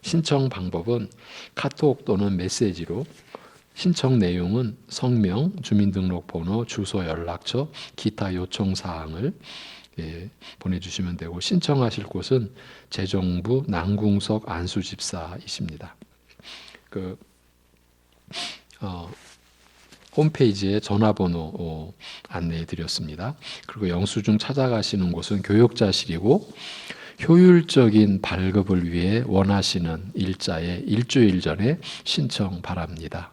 신청 방법은 카톡 또는 메시지로, 신청 내용은 성명, 주민등록번호, 주소, 연락처, 기타 요청사항을 보내주시면 되고, 신청하실 곳은 재정부 남궁석 안수집사이십니다. 홈페이지에 전화번호 안내해 드렸습니다. 그리고 영수증 찾아가시는 곳은 교육자실이고, 효율적인 발급을 위해 원하시는 일자에 일주일 전에 신청 바랍니다.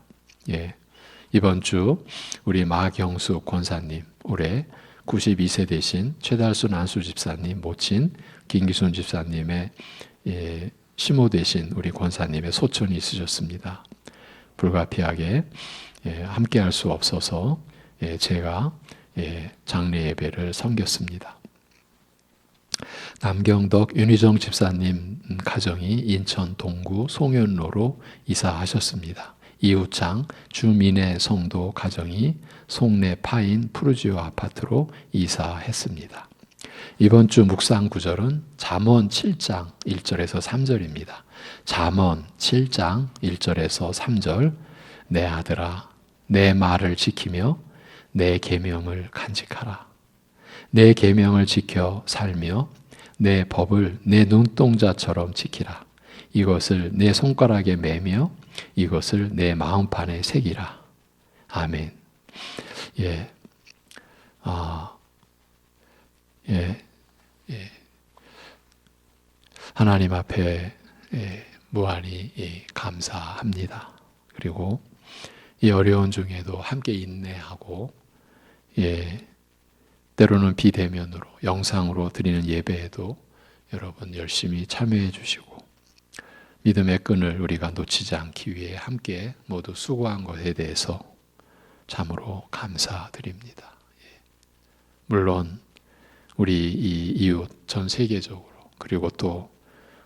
이번 주 우리 마경수 권사님, 올해 92세 되신 최달순 안수집사님 모친 김기순 집사님의 시모 되신 우리 권사님의 소천이 있으셨습니다. 불가피하게 함께 할 수 없어서 제가 장례 예배를 섬겼습니다. 남경덕 윤희정 집사님 가정이 인천 동구 송현로로 이사하셨습니다. 이우창 주민의 성도 가정이 송내 파인 푸르지오 아파트로 이사했습니다. 이번 주 묵상 구절은 잠언 7장 1절에서 3절입니다. 잠언 7장 1절에서 3절 내 아들아 내 말을 지키며 내 계명을 간직하라. 내 계명을 지켜 살며 내 법을 내 눈동자처럼 지키라. 이것을 내 손가락에 매며 이것을 내 마음판에 새기라. 아멘. 예. 하나님 앞에 무한히 감사합니다. 그리고 이 어려운 중에도 함께 인내하고 때로는 비대면으로 영상으로 드리는 예배에도 여러분 열심히 참여해 주시고 믿음의 끈을 우리가 놓치지 않기 위해 함께 모두 수고한 것에 대해서 참으로 감사드립니다. 물론 우리 이 이웃 전 세계적으로 그리고 또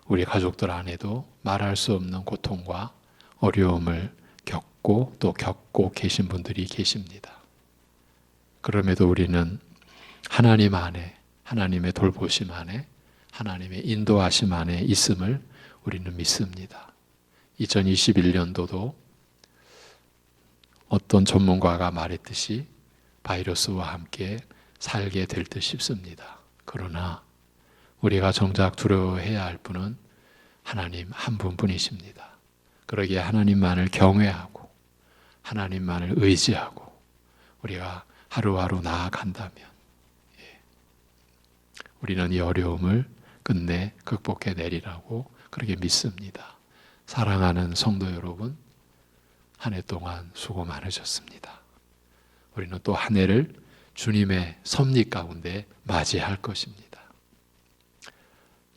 우리 가족들 안에도 말할 수 없는 고통과 어려움을 겪고 또 겪고 계신 분들이 계십니다. 그럼에도 우리는 하나님 안에, 하나님의 돌보심 안에, 하나님의 인도하심 안에 있음을 우리는 믿습니다. 2021년도도 어떤 전문가가 말했듯이 바이러스와 함께 살게 될 듯 싶습니다. 그러나 우리가 정작 두려워해야 할 분은 하나님 한 분뿐이십니다. 그러기에 하나님만을 경외하고 하나님만을 의지하고 우리가 하루하루 나아간다면 우리는 이 어려움을 끝내 극복해 내리라고 그렇게 믿습니다. 사랑하는 성도 여러분, 한 해 동안 수고 많으셨습니다. 우리는 또 한 해를 주님의 섭리 가운데 맞이할 것입니다.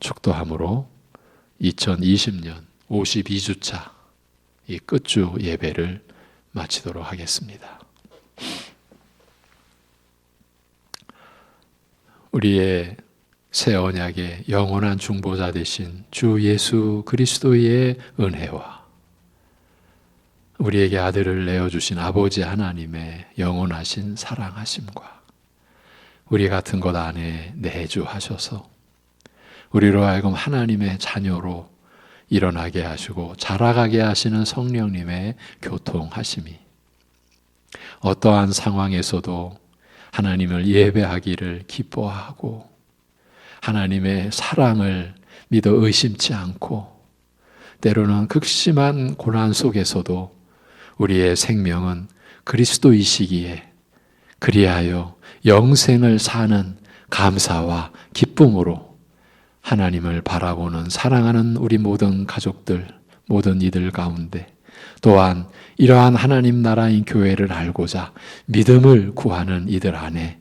축도함으로 2020년 52주차 이 끝주 예배를 마치도록 하겠습니다. 우리의 새 언약의 영원한 중보자 되신 주 예수 그리스도의 은혜와 우리에게 아들을 내어주신 아버지 하나님의 영원하신 사랑하심과 우리 같은 것 안에 내주하셔서 우리로 하여금 하나님의 자녀로 일어나게 하시고 자라가게 하시는 성령님의 교통하심이 어떠한 상황에서도 하나님을 예배하기를 기뻐하고 하나님의 사랑을 믿어 의심치 않고 때로는 극심한 고난 속에서도 우리의 생명은 그리스도이시기에 그리하여 영생을 사는 감사와 기쁨으로 하나님을 바라보는 사랑하는 우리 모든 가족들, 모든 이들 가운데 또한 이러한 하나님 나라인 교회를 알고자 믿음을 구하는 이들 안에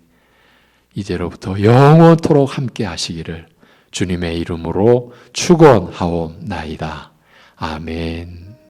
이제로부터 영원토록 함께 하시기를 주님의 이름으로 축원하옵나이다. 아멘.